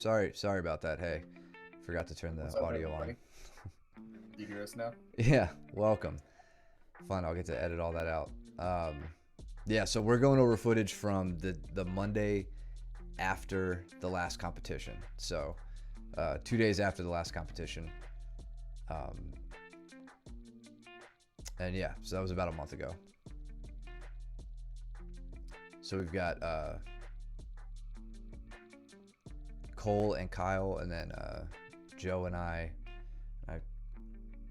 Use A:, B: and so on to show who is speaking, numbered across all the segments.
A: Sorry about that. Hey, forgot to turn
B: What's
A: the
B: up,
A: audio on.
B: everybody? You hear us now?
A: Yeah, welcome. Fine, I'll get to edit all that out. Um, yeah, so we're going over footage from the Monday after the last competition. So 2 days after the last competition. Um, and yeah, so that was about a month ago. So we've got Cole and Kyle, and then Joe and I. I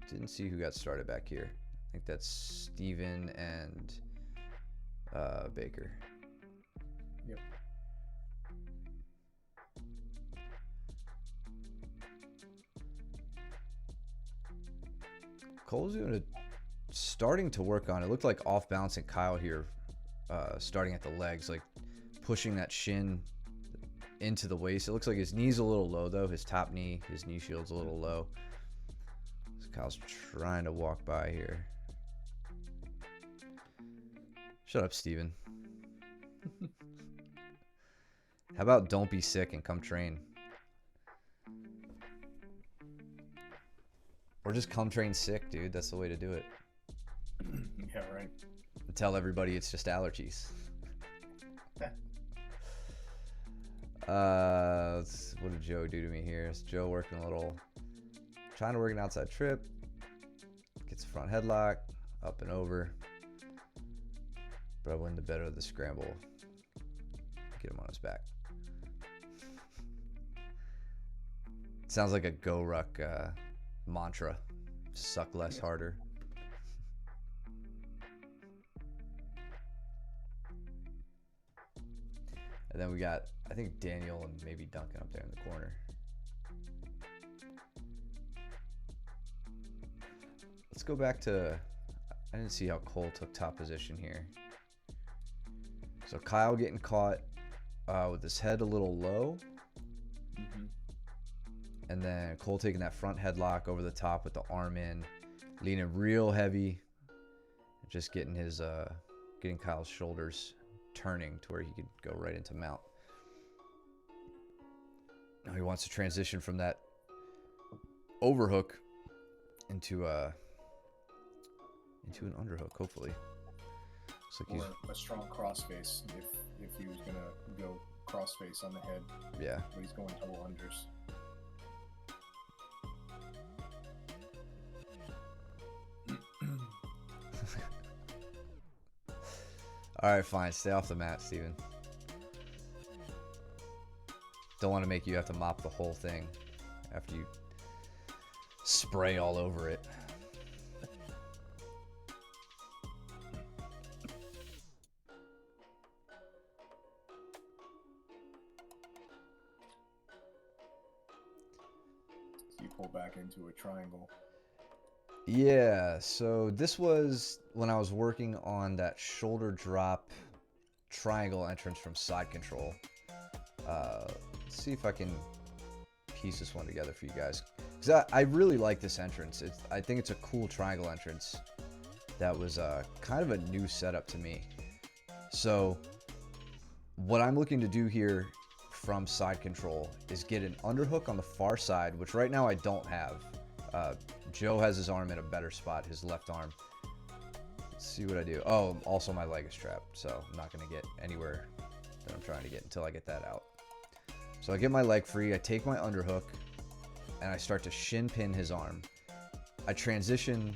A: didn't see who got started back here. I think that's Steven and Baker.
B: Yep.
A: Cole's starting to work on it. Looked like off balancing Kyle here, starting at the legs, like pushing that shin into the waist. It looks like his knee's a little low though. His top knee, his knee shield's a little low. So Kyle's trying to walk by here. Shut up, Steven. How about don't be sick and come train? Or just come train sick, dude. That's the way to do it.
B: Yeah, right.
A: And tell everybody it's just allergies. What did Joe do to me here? Is Joe working a little, trying to work an outside trip, gets a front headlock, up and over, but I win the better of the scramble, get him on his back. Sounds like a Go Ruck mantra, suck less, harder. And then we got, I think, Daniel and maybe Duncan up there in the corner. Let's go back to, I didn't see how Cole took top position here. So Kyle getting caught with his head a little low.
B: Mm-hmm.
A: And then Cole taking that front headlock over the top with the arm in, leaning real heavy, just getting his, getting Kyle's shoulders turning to where he could go right into mount. Now he wants to transition from that overhook into an underhook, hopefully. Looks like
B: Or a strong crossface if he was gonna go crossface on the head.
A: Yeah.
B: But he's going double unders.
A: All right, fine. Stay off the mat, Steven. Don't want to make you have to mop the whole thing after you spray all over it.
B: So you pull back into a triangle.
A: Yeah, so this was when I was working on that shoulder drop triangle entrance from side control. Let's see if I can piece this one together for you guys. Because I really like this entrance. I think it's a cool triangle entrance that was kind of a new setup to me. So what I'm looking to do here from side control is get an underhook on the far side, which right now I don't have. Joe has his arm in a better spot, his left arm. Let's see what I do. Oh, also my leg is trapped, so I'm not going to get anywhere that I'm trying to get until I get that out. So I get my leg free, I take my underhook, and I start to shin pin his arm. I transition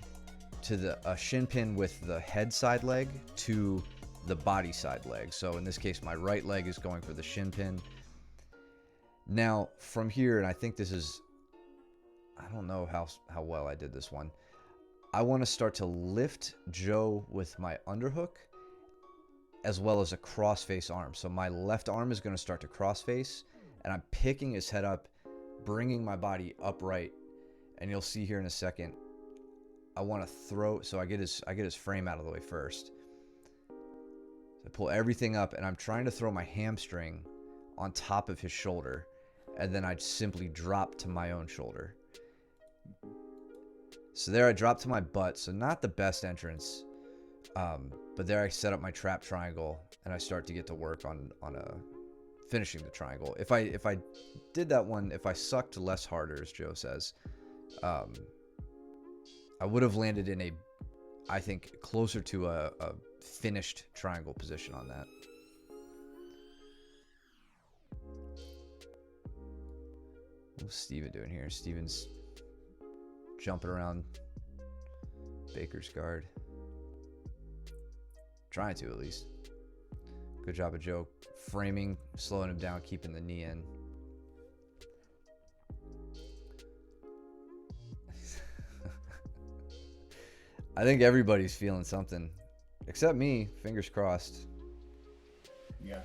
A: to a shin pin with the head side leg to the body side leg. So in this case, my right leg is going for the shin pin. Now, from here, and I think this is, I don't know how well I did this one. I want to start to lift Joe with my underhook as well as a crossface arm. So my left arm is going to start to crossface, and I'm picking his head up, bringing my body upright. And you'll see here in a second, I want to throw, so I get his frame out of the way first. So I pull everything up, and I'm trying to throw my hamstring on top of his shoulder, and then I simply drop to my own shoulder. So there I drop to my butt, so not the best entrance, but there I set up my trap triangle, and I start to get to work on finishing the triangle. If I did that one, if I sucked less harder, as Joe says, I would have landed in I think, closer to a finished triangle position on that. What's Steven doing here? Steven's jumping around Baker's guard. Trying to, at least. Good job of Joe framing, slowing him down, keeping the knee in. I think everybody's feeling something. Except me. Fingers crossed.
B: Yeah.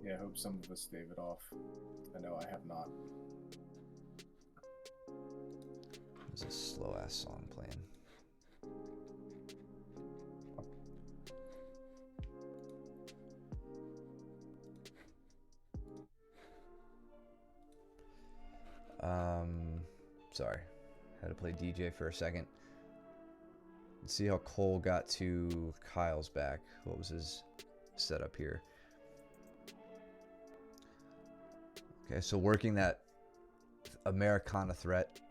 B: Yeah, I hope some of us stave it off. I know I have not.
A: There's a slow-ass song playing. Sorry. Had to play DJ for a second. Let's see how Cole got to Kyle's back. What was his setup here? Okay, so working that Americana threat,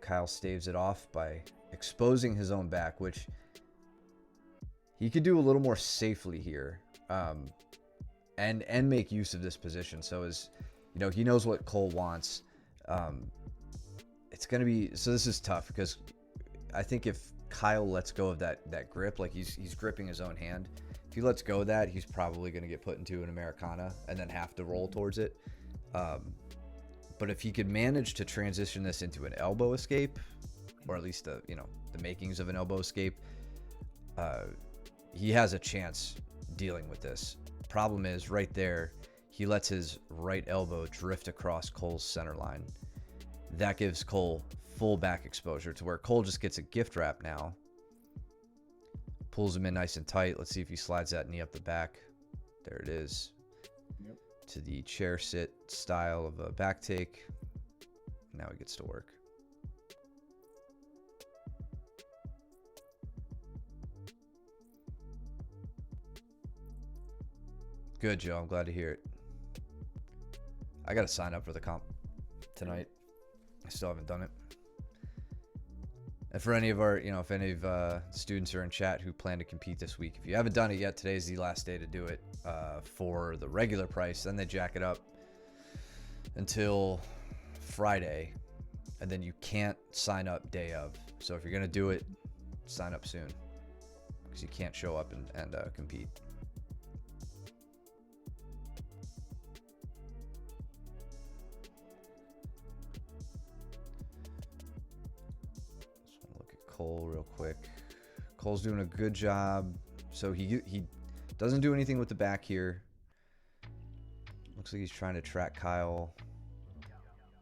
A: Kyle staves it off by exposing his own back, which he could do a little more safely here, and make use of this position. So he knows what Cole wants. It's gonna be, so this is tough because I think if Kyle lets go of that grip, like he's gripping his own hand, if he lets go of that, he's probably gonna get put into an Americana and then have to roll towards it. But if he could manage to transition this into an elbow escape, or at least the makings of an elbow escape, he has a chance dealing with this. Problem is, right there, he lets his right elbow drift across Cole's center line. That gives Cole full back exposure to where Cole just gets a gift wrap now. Pulls him in nice and tight. Let's see if he slides that knee up the back. There it is.
B: Yep.
A: To the chair sit style of a back take. Now he gets to work. Good, Joe. I'm glad to hear it. I got to sign up for the comp tonight. I still haven't done it. And for any of our, if any of students are in chat who plan to compete this week, if you haven't done it yet, today's the last day to do it for the regular price. Then they jack it up until Friday, and then you can't sign up day of. So if you're going to do it, sign up soon, because you can't show up and compete. Cole real quick. Cole's doing a good job. So he doesn't do anything with the back here. Looks like he's trying to track Kyle.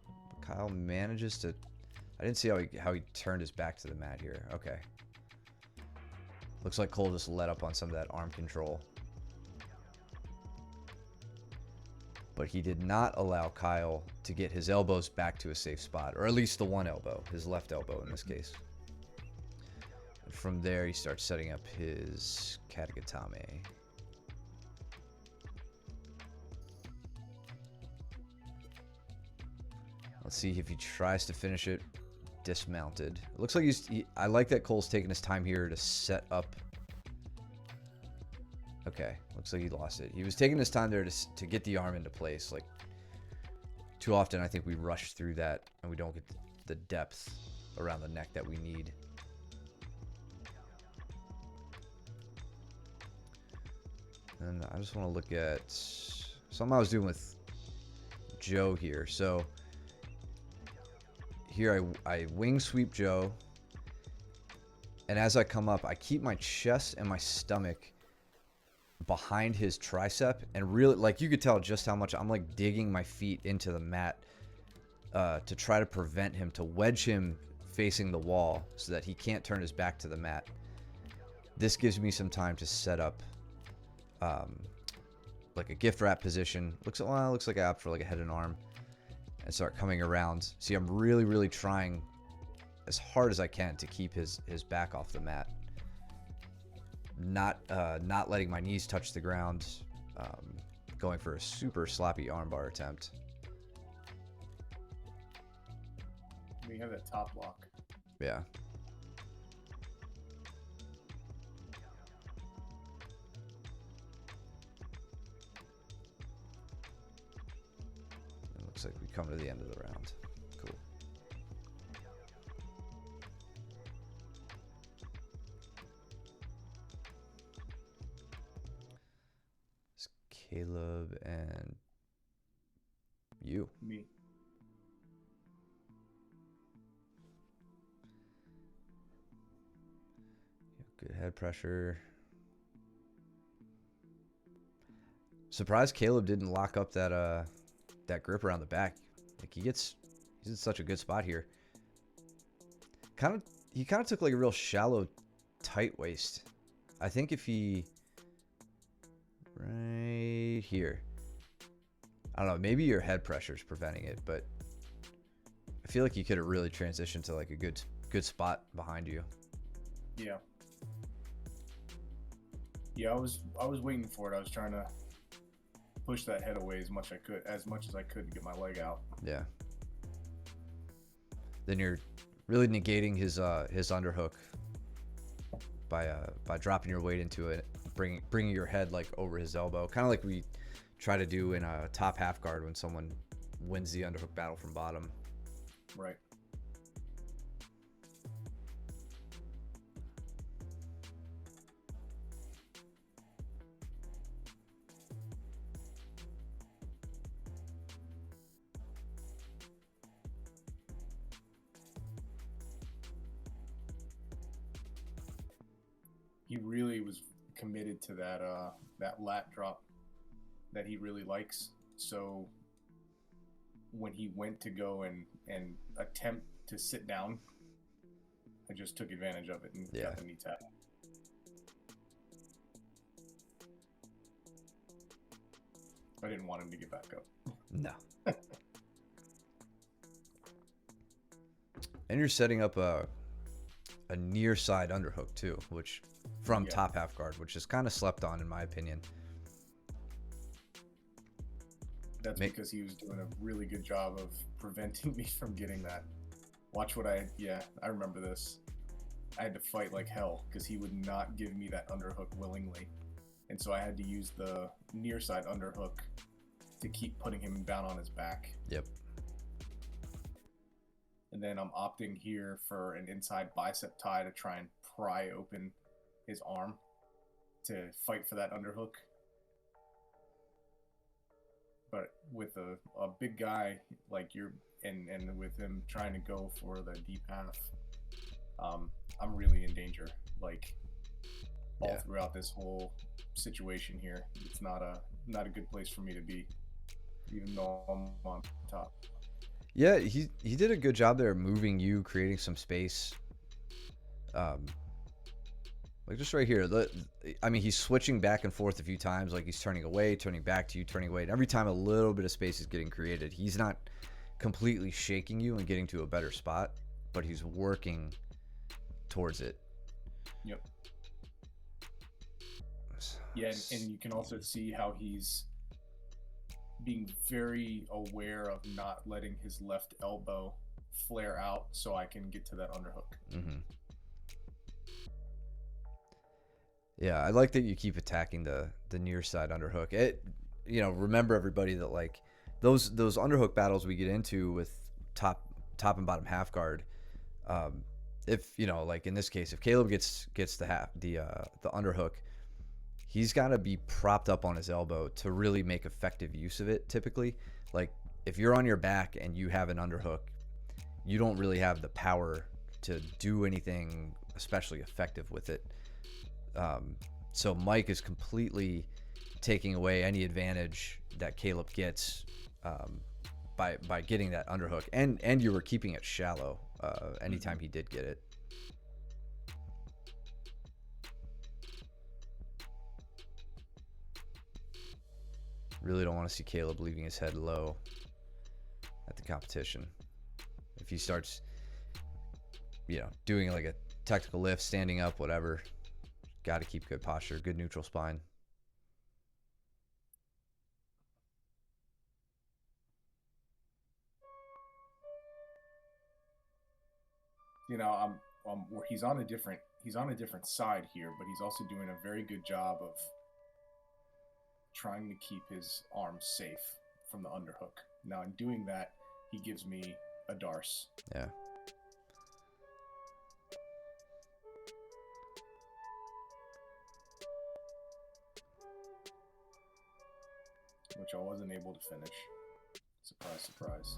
A: But Kyle manages to... I didn't see how he turned his back to the mat here. Okay. Looks like Cole just let up on some of that arm control. But he did not allow Kyle to get his elbows back to a safe spot. Or at least the one elbow. His left elbow in this case. From there, he starts setting up his Katagatame. Let's see if he tries to finish it dismounted. It looks like I like that Cole's taking his time here to set up. Okay, looks like he lost it. He was taking his time there to get the arm into place. Like, too often, I think we rush through that and we don't get the depth around the neck that we need. And I just want to look at something I was doing with Joe here. So here I wing sweep Joe. And as I come up, I keep my chest and my stomach behind his tricep. And really, like, you could tell just how much I'm like digging my feet into the mat to try to prevent him, to wedge him facing the wall so that he can't turn his back to the mat. This gives me some time to set up like a gift wrap position. Looks like I opt for like a head and arm and start coming around. See, I'm really trying as hard as I can to keep his back off the mat. Not letting my knees touch the ground. going for a super sloppy armbar attempt.
B: We have that top lock.
A: Yeah. It looks like we come to the end of the round. Cool. It's Caleb and you.
B: Me.
A: Good head pressure. Surprised Caleb didn't lock up that grip around the back. Like he's in such a good spot here. He kind of took like a real shallow, tight waist. I think if he right here, I don't know, maybe your head pressure is preventing it, but I feel like you could have really transitioned to like a good spot behind you.
B: Yeah. Yeah, I was waiting for it. I was trying to push that head away as much as I could to get my leg out.
A: Yeah. Then you're really negating his underhook by dropping your weight into it, bringing your head like over his elbow, kind of like we try to do in a top half guard when someone wins the underhook battle from bottom.
B: Right. He really was committed to that lat drop that he really likes. So when he went to go and attempt to sit down, I just took advantage of it and got the knee tap. I didn't want him to get back up.
A: No. And you're setting up a near side underhook too, which from top half guard, which is kind of slept on in my opinion.
B: That's because he was doing a really good job of preventing me from getting that. Watch what I remember this. I had to fight like hell because he would not give me that underhook willingly. And so I had to use the near side underhook to keep putting him down on his back.
A: Yep.
B: And then I'm opting here for an inside bicep tie to try and pry open his arm to fight for that underhook. But with a big guy like and with him trying to go for the deep half, I'm really in danger. Like all throughout this whole situation here, it's not a good place for me to be, even though I'm on top.
A: Yeah, he did a good job there moving you, creating some space. Like just right here. I mean, he's switching back and forth a few times. Like he's turning away, turning back to you, turning away. And every time a little bit of space is getting created, he's not completely shaking you and getting to a better spot, but he's working towards it.
B: Yep. Yeah, and you can also see how he's being very aware of not letting his left elbow flare out so I can get to that underhook.
A: Mm-hmm. Yeah, I like that you keep attacking the near side underhook. It, remember everybody that like those underhook battles we get into with top and bottom half guard. If like in this case, if Caleb gets the underhook, he's got to be propped up on his elbow to really make effective use of it. Typically, like if you're on your back and you have an underhook, you don't really have the power to do anything especially effective with it. So Mike is completely taking away any advantage that Caleb gets by getting that underhook, and you were keeping it shallow anytime he did get it. Really don't want to see Caleb leaving his head low at the competition. If he starts, doing like a technical lift, standing up, whatever, got to keep good posture, good neutral spine.
B: you know, where he's on a different side here, but he's also doing a very good job of trying to keep his arm safe from the underhook. Now, in doing that, he gives me a Darce.
A: Yeah.
B: Which I wasn't able to finish. Surprise, surprise.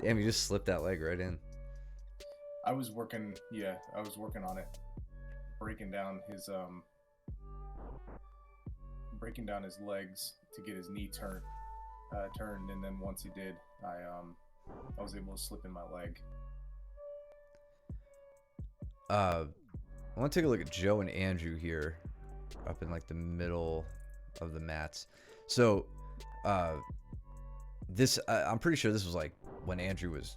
A: Damn, you just slipped that leg right in.
B: I was working on it, breaking down his legs to get his knee turned, and then once he did, I was able to slip in my leg.
A: I want to take a look at Joe and Andrew here, up in like the middle of the mats. So, I'm pretty sure this was like when Andrew was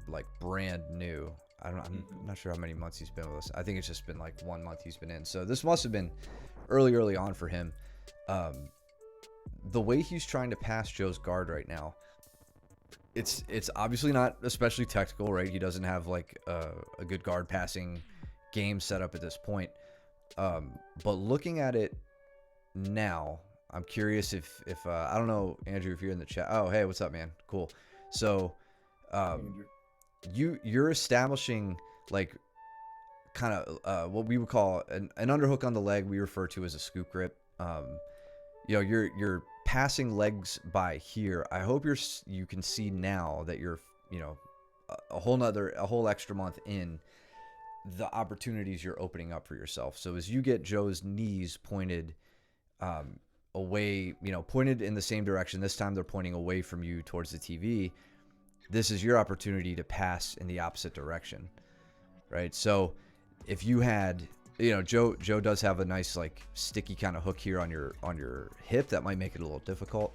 A: like brand new. I'm not sure how many months he's been with us. I think it's just been like 1 month he's been in. So this must have been early on for him. The way he's trying to pass Joe's guard right now, it's obviously not especially technical, right? He doesn't have like a good guard passing game set up at this point. But looking at it now, I'm curious if I don't know, Andrew, if you're in the chat. Oh, hey, what's up, man? Cool. So, you're establishing like kind of what we would call an underhook on the leg. We refer to as a scoop grip. You're passing legs by here. I hope you can see now that you're a whole extra month in, the opportunities you're opening up for yourself. So as you get Joe's knees pointed away, pointed in the same direction, this time they're pointing away from you towards the TV. This is your opportunity to pass in the opposite direction, right? So if you had, Joe does have a nice like sticky kind of hook here on your hip that might make it a little difficult.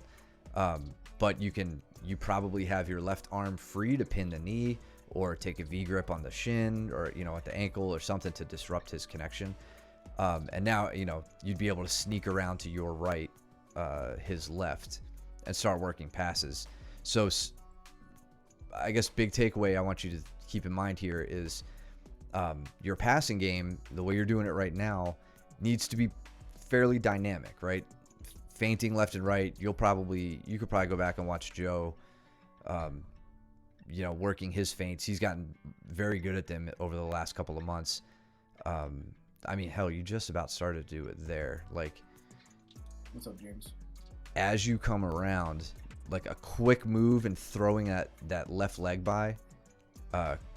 A: But you probably have your left arm free to pin the knee or take a V grip on the shin or at the ankle or something to disrupt his connection. And now you'd be able to sneak around to your right, his left, and start working passes. So I guess big takeaway I want you to keep in mind here is your passing game, the way you're doing it right now, needs to be fairly dynamic, right? Feinting left and right. You could probably go back and watch Joe, working his feints. He's gotten very good at them over the last couple of months. I mean, hell, you just about started to do it there. Like,
B: what's up, James?
A: As you come around, like a quick move and throwing that left leg by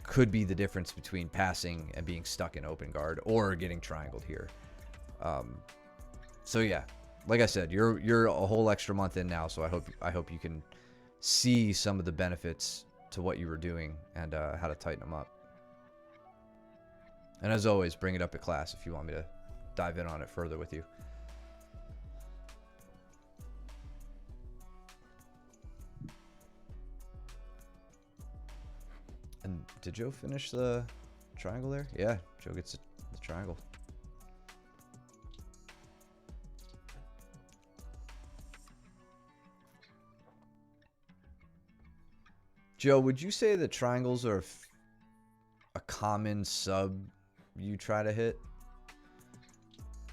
A: could be the difference between passing and being stuck in open guard or getting triangled here. So yeah, like I said, you're a whole extra month in now, so I hope you can see some of the benefits to what you were doing and how to tighten them up. And as always, bring it up at class if you want me to dive in on it further with you. And did Joe finish the triangle there? Yeah, Joe gets the triangle. Joe, would you say the triangles are a common sub you try to hit?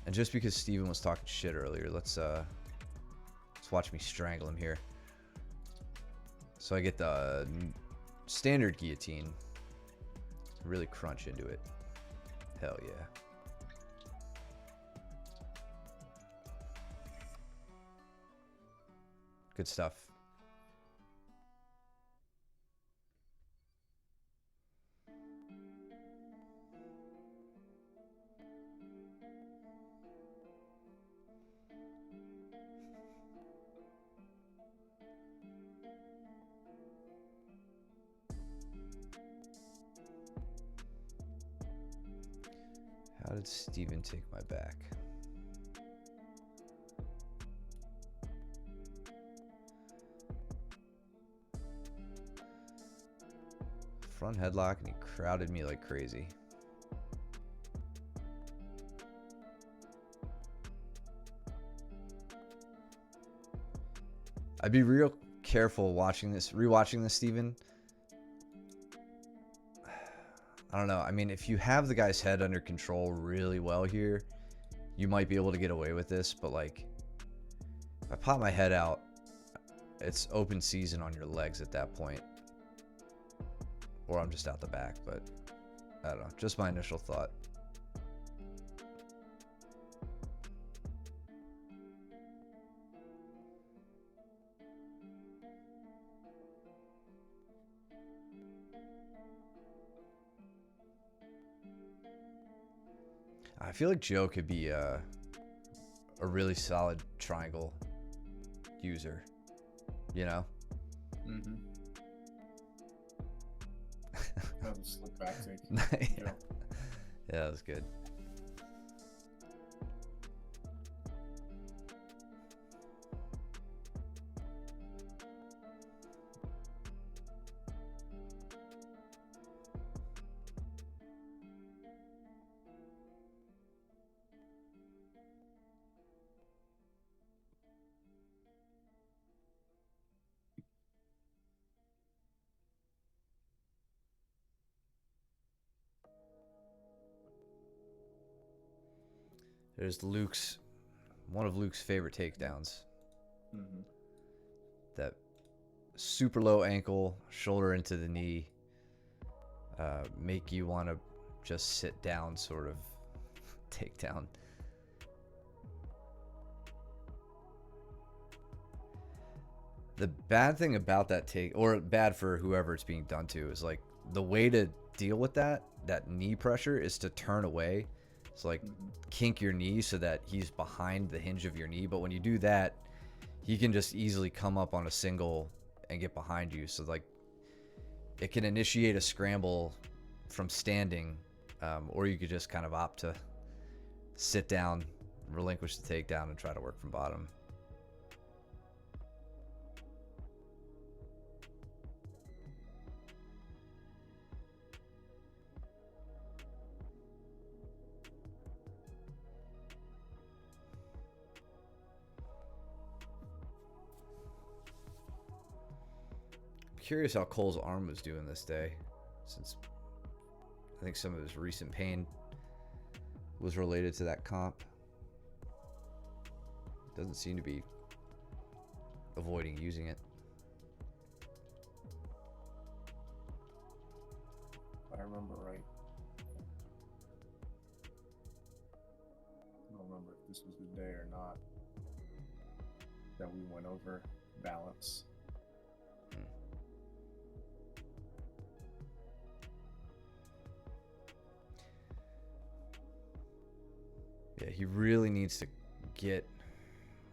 A: And just because Steven was talking shit earlier, let's watch me strangle him here. So I get the standard guillotine, really crunch into it. Hell yeah. Good stuff. How did Steven take my back? front headlock, and he crowded me like crazy. I'd be real careful rewatching this, Steven. I don't know. I mean, if you have the guy's head under control really well here, you might be able to get away with this. But like, if I pop my head out, it's open season on your legs at that point. Or I'm just out the back, but I don't know. Just my initial thought. I feel like Joe could be a really solid triangle user, you know?
B: Mm-hmm. That was a slick back take.
A: Yeah. Yeah, that was good. There's one of Luke's favorite takedowns.
B: Mm-hmm.
A: That super low ankle, shoulder into the knee, make you want to just sit down sort of takedown. The bad thing about that or bad for whoever it's being done to, is like the way to deal with that knee pressure is to turn away. So like kink your knee so that he's behind the hinge of your knee. But when you do that, he can just easily come up on a single and get behind you. So like it can initiate a scramble from standing, or you could just kind of opt to sit down, relinquish the takedown, and try to work from bottom. Curious how Cole's arm was doing this day, since I think some of his recent pain was related to that comp. Doesn't seem to be avoiding using it.
B: If I remember right. I don't remember if this was the day or not that we went over balance.
A: Yeah, he really needs to get,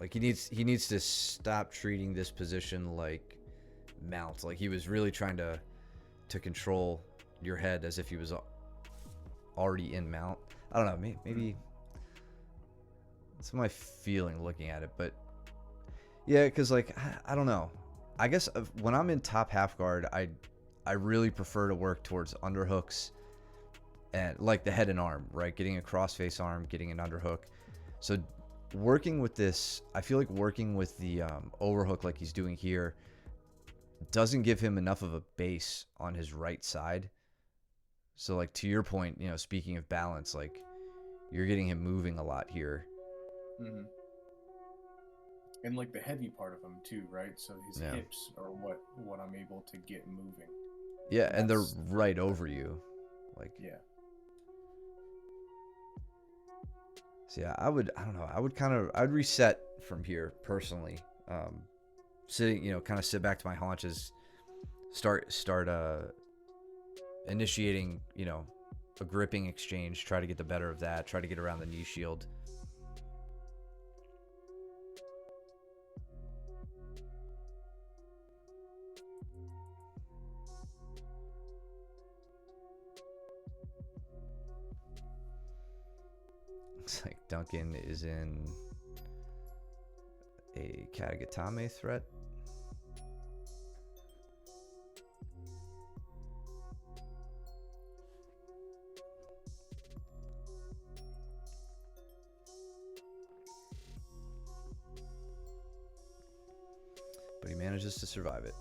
A: like, he needs to stop treating this position like mount. Like, he was really trying to control your head as if he was already in mount. I don't know, maybe that's my feeling looking at it. But yeah, because like I don't know, I guess when I'm in top half guard, I really prefer to work towards underhooks and like the head and arm, right? Getting a crossface arm, getting an underhook. So working with this, I feel like working with the overhook like he's doing here doesn't give him enough of a base on his right side. So like to your point, you know, speaking of balance, like you're getting him moving a lot here.
B: Mm-hmm. And like the heavy part of him too, right? So his hips are what I'm able to get moving.
A: Yeah, and they're right over you. Like,
B: yeah.
A: So yeah, I don't know, I'd reset from here personally. Sitting, you know, kind of sit back to my haunches, start initiating, you know, a gripping exchange, try to get the better of that, try to get around the knee shield. Looks like Duncan is in a Katagatame threat. manages to survive it.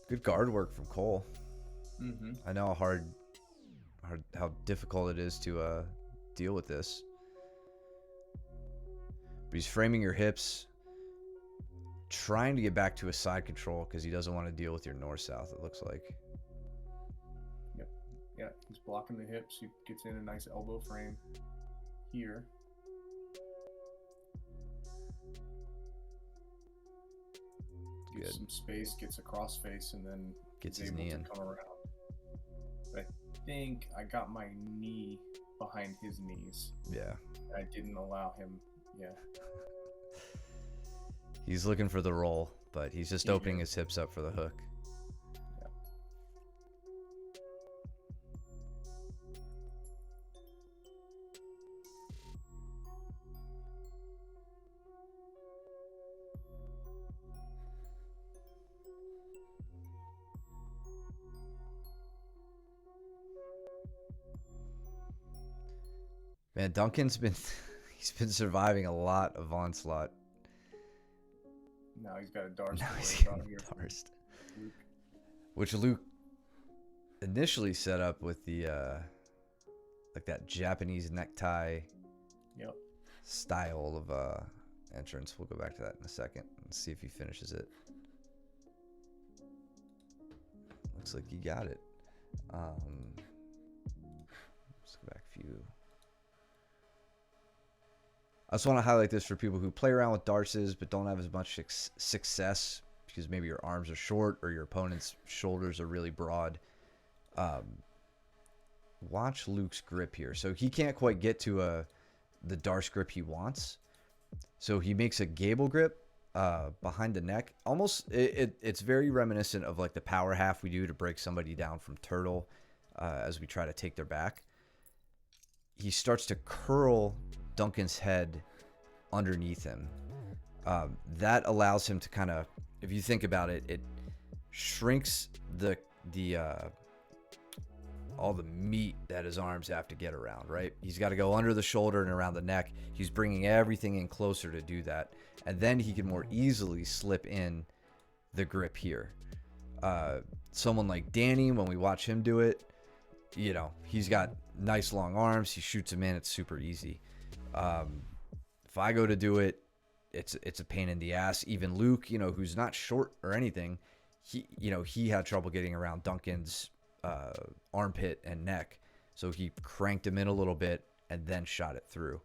A: Good guard work from Cole.
B: Mm-hmm.
A: I know how difficult it is to deal with this. But he's framing your hips, trying to get back to a side control because he doesn't want to deal with your north-south, it looks like.
B: Yep. Yeah, he's blocking the hips. He gets in a nice elbow frame here. Gets some space, gets a crossface, and then
A: Gets
B: is
A: his
B: able
A: knee
B: to
A: in.
B: come around. But I think I got my knee behind his knees.
A: Yeah.
B: I didn't allow him. Yeah.
A: He's looking for the roll, but he's just opening his hips up for the hook.
B: Yeah.
A: Man, Duncan's been he's been surviving a lot of onslaught.
B: Now he's got a Darce.
A: Now he's
B: out
A: getting
B: here.
A: Darsed. Which Luke initially set up with the like that Japanese necktie
B: Yep.
A: style of entrance. We'll go back to that in a second and see if he finishes it. Looks like he got it. Let's go back a few. I just want to highlight this for people who play around with darces but don't have as much success because maybe your arms are short or your opponent's shoulders are really broad. Watch Luke's grip here. So he can't quite get to the darce grip he wants. So he makes a gable grip behind the neck. Almost, it's very reminiscent of like the power half we do to break somebody down from turtle as we try to take their back. He starts to curl Duncan's head underneath him. That allows him to kind of, if you think about it, it shrinks the all the meat that his arms have to get around, right? He's got to go under the shoulder and around the neck. He's bringing everything in closer to do that. And then he can more easily slip in the grip here. Someone like Danny, when we watch him do it, you know, he's got nice long arms. He shoots him in. It's super easy. If I go to do it, it's a pain in the ass. Even Luke, you know, who's not short or anything, he had trouble getting around Duncan's armpit and neck. So he cranked him in a little bit and then shot it through.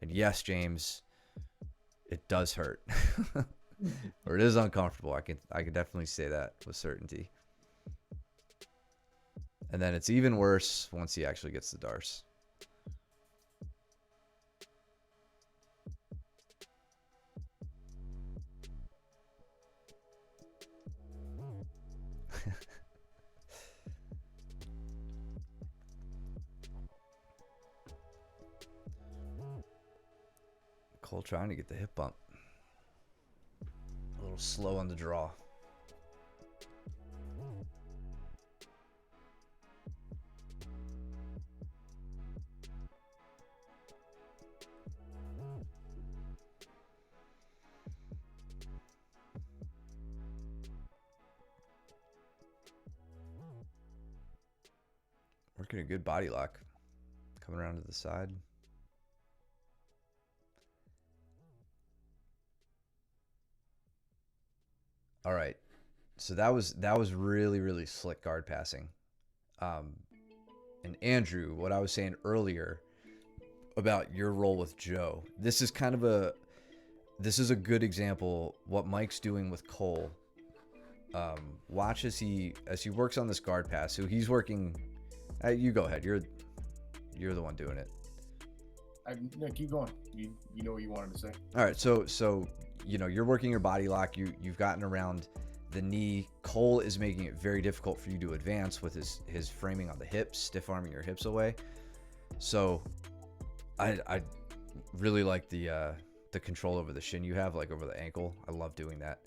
A: And yes, James, it does hurt. Or it is uncomfortable. I can definitely say that with certainty. And then it's even worse once he actually gets the darce. Cole trying to get the hip bump. A little slow on the draw. Working a good body lock. Coming around to the side. All right. So that was really, really slick guard passing. And Andrew, what I was saying earlier about your role with Joe, this is a good example what Mike's doing with Cole. Watch as he works on this guard pass. So he's working. You go ahead. You're the one doing it.
B: No, keep going. You know what you wanted to say.
A: All right. So you know, you're working your body lock. You've gotten around the knee. Cole is making it very difficult for you to advance with his framing on the hips, stiff arming your hips away. So I really like the control over the shin you have, like over the ankle. I love doing that.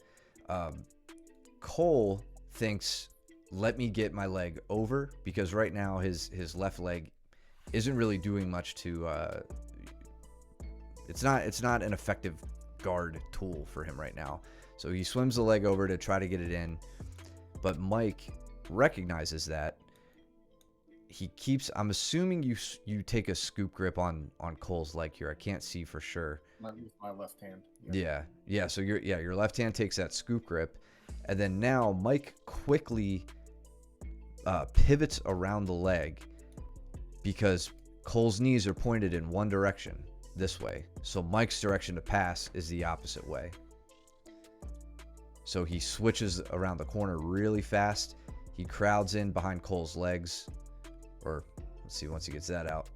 A: Cole thinks, let me get my leg over, because right now his left leg isn't really doing much to it's not an effective guard tool for him right now. So he swims the leg over to try to get it in, but Mike recognizes that. He keeps. I'm assuming you take a scoop grip on Cole's leg here. I can't see for sure.
B: With my left hand.
A: Yeah. So your left hand takes that scoop grip, and then now Mike quickly pivots around the leg because Cole's knees are pointed in one direction, this way. So Mike's direction to pass is the opposite way. So he switches around the corner really fast. He crowds in behind Cole's legs. Or let's see, once he gets that out.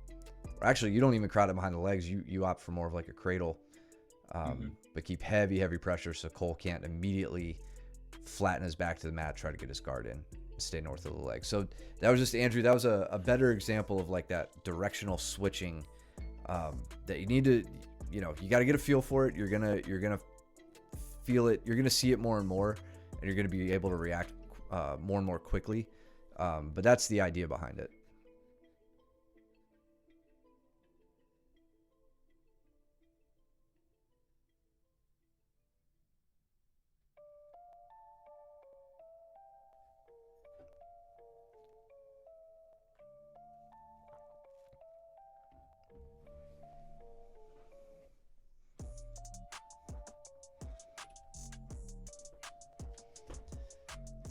A: Or actually, you don't even crowd it behind the legs. You opt for more of like a cradle. But keep heavy pressure so Cole can't immediately flatten his back to the mat, try to get his guard in, and stay north of the leg. So that was just, Andrew, that was a better example of like that directional switching that you need to, you got to get a feel for it. You're gonna feel it. You're gonna see it more and more, and you're gonna be able to react more and more quickly. But that's the idea behind it.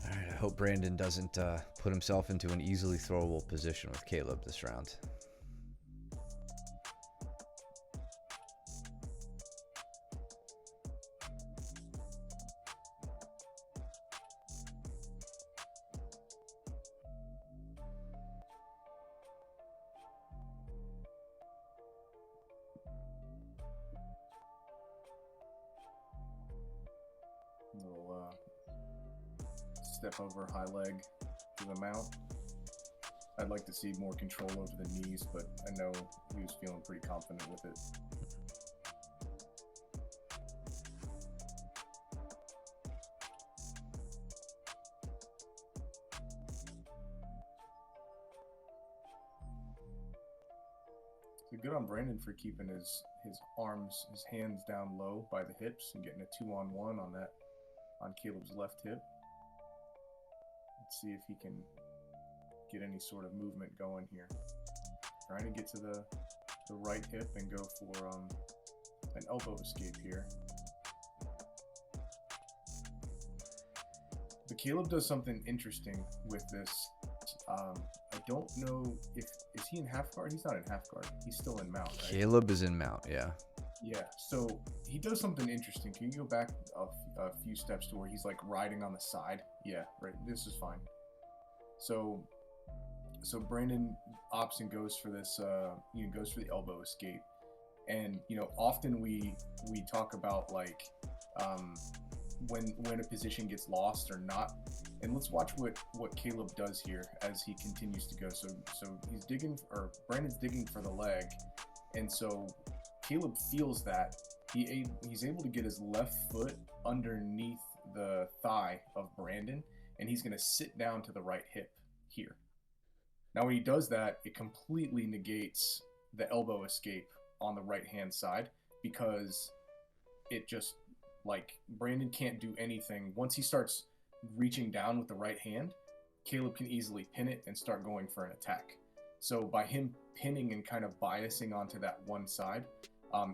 A: I hope Brandon doesn't put himself into an easily throwable position with Caleb this round.
B: Little step over high leg to the mount. I'd like to see more control over the knees, but I know he was feeling pretty confident with it. So good on Brandon for keeping his hands down low by the hips and getting a 2-on-1 on Caleb's left hip. Let's see if he can get any sort of movement going here. Trying to get to the right hip and go for an elbow escape here. But Caleb does something interesting with this. I don't know if is he in half guard? He's not in half guard. He's still in mount, right?
A: Caleb is in mount, yeah.
B: Yeah, so he does something interesting. Can you go back a few steps to where he's like riding on the side? Yeah, right. This is fine. So Brandon opts and goes for this. Goes for the elbow escape, and often we talk about like when a position gets lost or not. And let's watch what Caleb does here as he continues to go. So he's digging, or Brandon's digging for the leg, and so Caleb feels that he's able to get his left foot underneath the thigh of Brandon, and he's going to sit down to the right hip here. Now when he does that, it completely negates the elbow escape on the right hand side, because it just, like, Brandon can't do anything. Once he starts reaching down with the right hand, Caleb can easily pin it and start going for an attack. So by him pinning and kind of biasing onto that one side,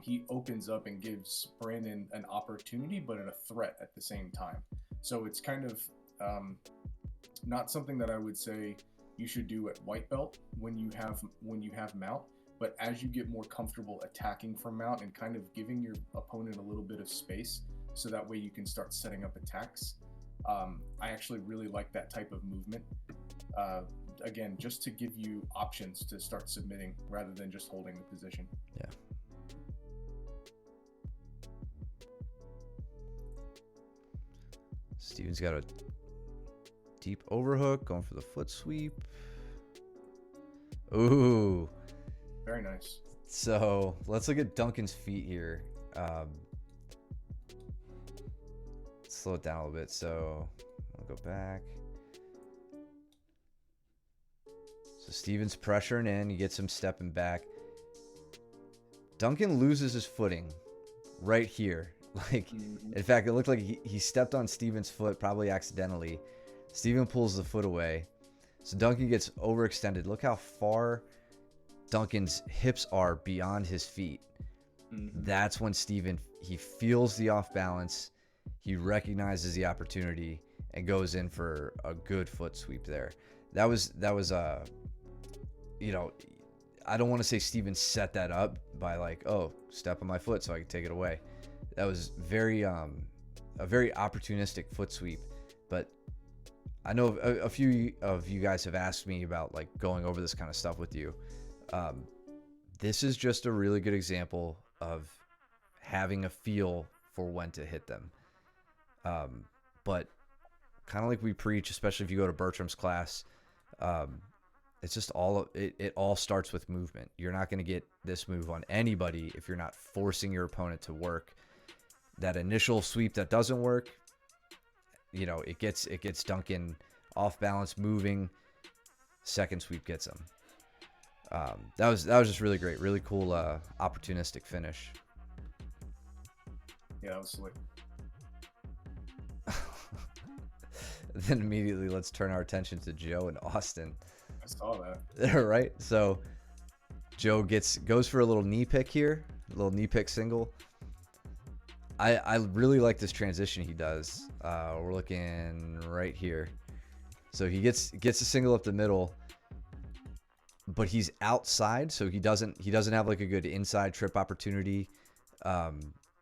B: he opens up and gives Brandon an opportunity, but a threat at the same time. So it's kind of not something that I would say you should do at white belt when you have mount, but as you get more comfortable attacking from mount and kind of giving your opponent a little bit of space, so that way you can start setting up attacks. I actually really like that type of movement. Again, just to give you options to start submitting rather than just holding the position.
A: Yeah. Steven's got a deep overhook, going for the foot sweep. Ooh.
B: Very nice.
A: So let's look at Duncan's feet here. Slow it down a little bit. So I'll go back. So Steven's pressuring in. He gets him stepping back. Duncan loses his footing right here. Like, in fact, it looked like he stepped on Steven's foot, probably accidentally. Steven pulls the foot away. So Duncan gets overextended. Look how far Duncan's hips are beyond his feet. That's when Steven, he feels the off balance. He recognizes the opportunity and goes in for a good foot sweep there. That was you know, I don't want to say Steven set that up by like, oh, step on my foot so I can take it away. That was very a very opportunistic foot sweep. But I know a few of you guys have asked me about like going over this kind of stuff with you. This is just a really good example of having a feel for when to hit them. But kind of like we preach, especially if you go to Bertram's class, it's just it all starts with movement. You're not going to get this move on anybody if you're not forcing your opponent to work. That initial sweep that doesn't work, you know, it gets Duncan off balance, moving. Second sweep gets him. That was just really great, really cool, opportunistic finish.
B: Yeah, that was slick.
A: Then immediately, let's turn our attention to Joe and Austin.
B: I saw that.
A: Right, so Joe goes for a little knee pick here, a little knee pick single. I really like this transition he does. We're looking right here. So he gets a single up the middle, but he's outside, so he doesn't have like a good inside trip opportunity.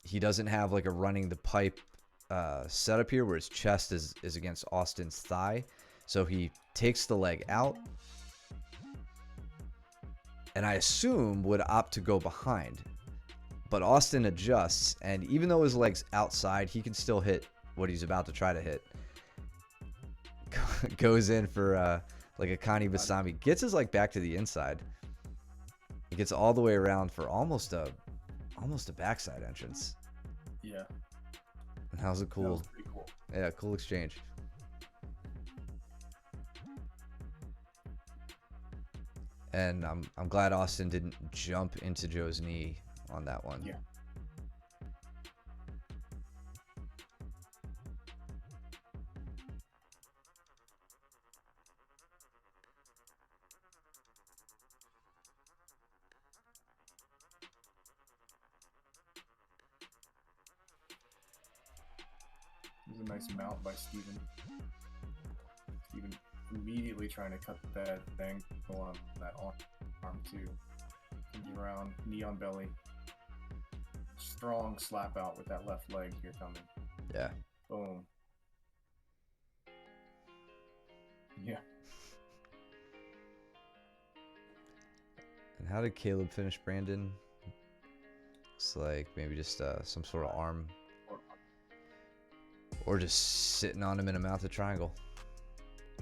A: He doesn't have like a running the pipe setup here where his chest is against Austin's thigh. So he takes the leg out, and I assume would opt to go behind. But Austin adjusts, and even though his leg's outside, he can still hit what he's about to try to hit. Goes in for like a Kani Basami. Gets his leg back to the inside. He gets all the way around for almost a backside entrance.
B: Yeah.
A: And that was
B: That was pretty cool.
A: Yeah, cool exchange. And I'm glad Austin didn't jump into Joe's knee on that one.
B: Yeah. It was a nice mount by Steven. Steven immediately trying to cut that angle on that arm too. Comes around, knee on belly. Strong slap out with that left leg here coming.
A: Yeah.
B: Boom. Yeah.
A: And how did Caleb finish Brandon? It's like maybe just some sort of arm, or just sitting on him in a mounted triangle.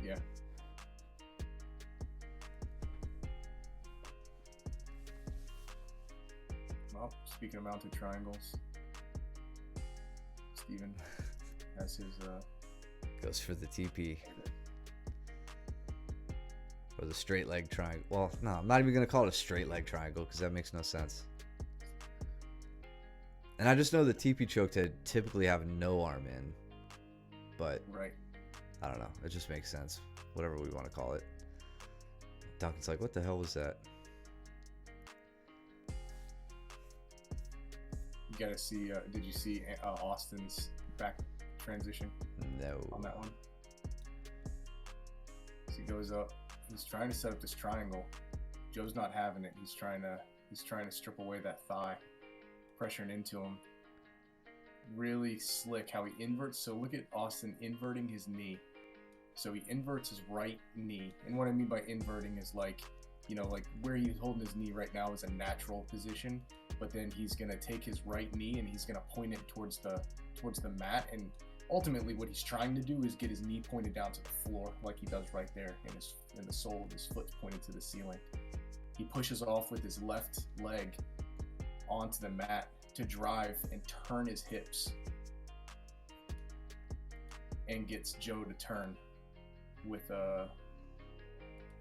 B: Yeah. Well, speaking of mounted triangles, Steven has his
A: Goes for the TP. Or the straight leg triangle. Well, no, I'm not even going to call it a straight leg triangle because that makes no sense. And I just know the TP choke to typically have no arm in. But
B: right.
A: I don't know. It just makes sense. Whatever we want to call it. Duncan's like, what the hell was that?
B: You gotta see, did you see Austin's back transition?
A: No.
B: On that one? So he goes up. He's trying to set up this triangle. Joe's not having it. He's trying to strip away that thigh, pressuring into him. Really slick how he inverts. So look at Austin inverting his knee. So he inverts his right knee. And what I mean by inverting is like, you know, like where he's holding his knee right now is a natural position, but then he's going to take his right knee and he's going to point it towards the mat. And ultimately what he's trying to do is get his knee pointed down to the floor like he does right there, and the sole of his foot's pointed to the ceiling. He pushes off with his left leg onto the mat to drive and turn his hips, and gets Joe to turn with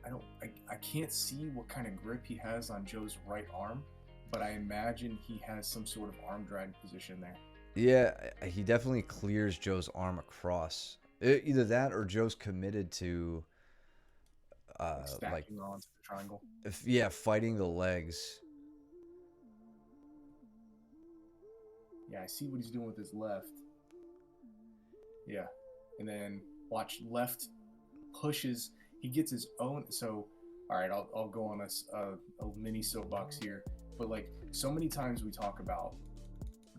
B: I can't see what kind of grip he has on Joe's right arm, but I imagine he has some sort of arm drag position there.
A: Yeah, he definitely clears Joe's arm across. Either that or Joe's committed to,
B: Like
A: like,
B: stacking onto the triangle.
A: yeah, fighting the legs.
B: Yeah, I see what he's doing with his left. Yeah. And then watch left pushes. He gets his own. So, all right, I'll go on a mini soapbox here. But like so many times we talk about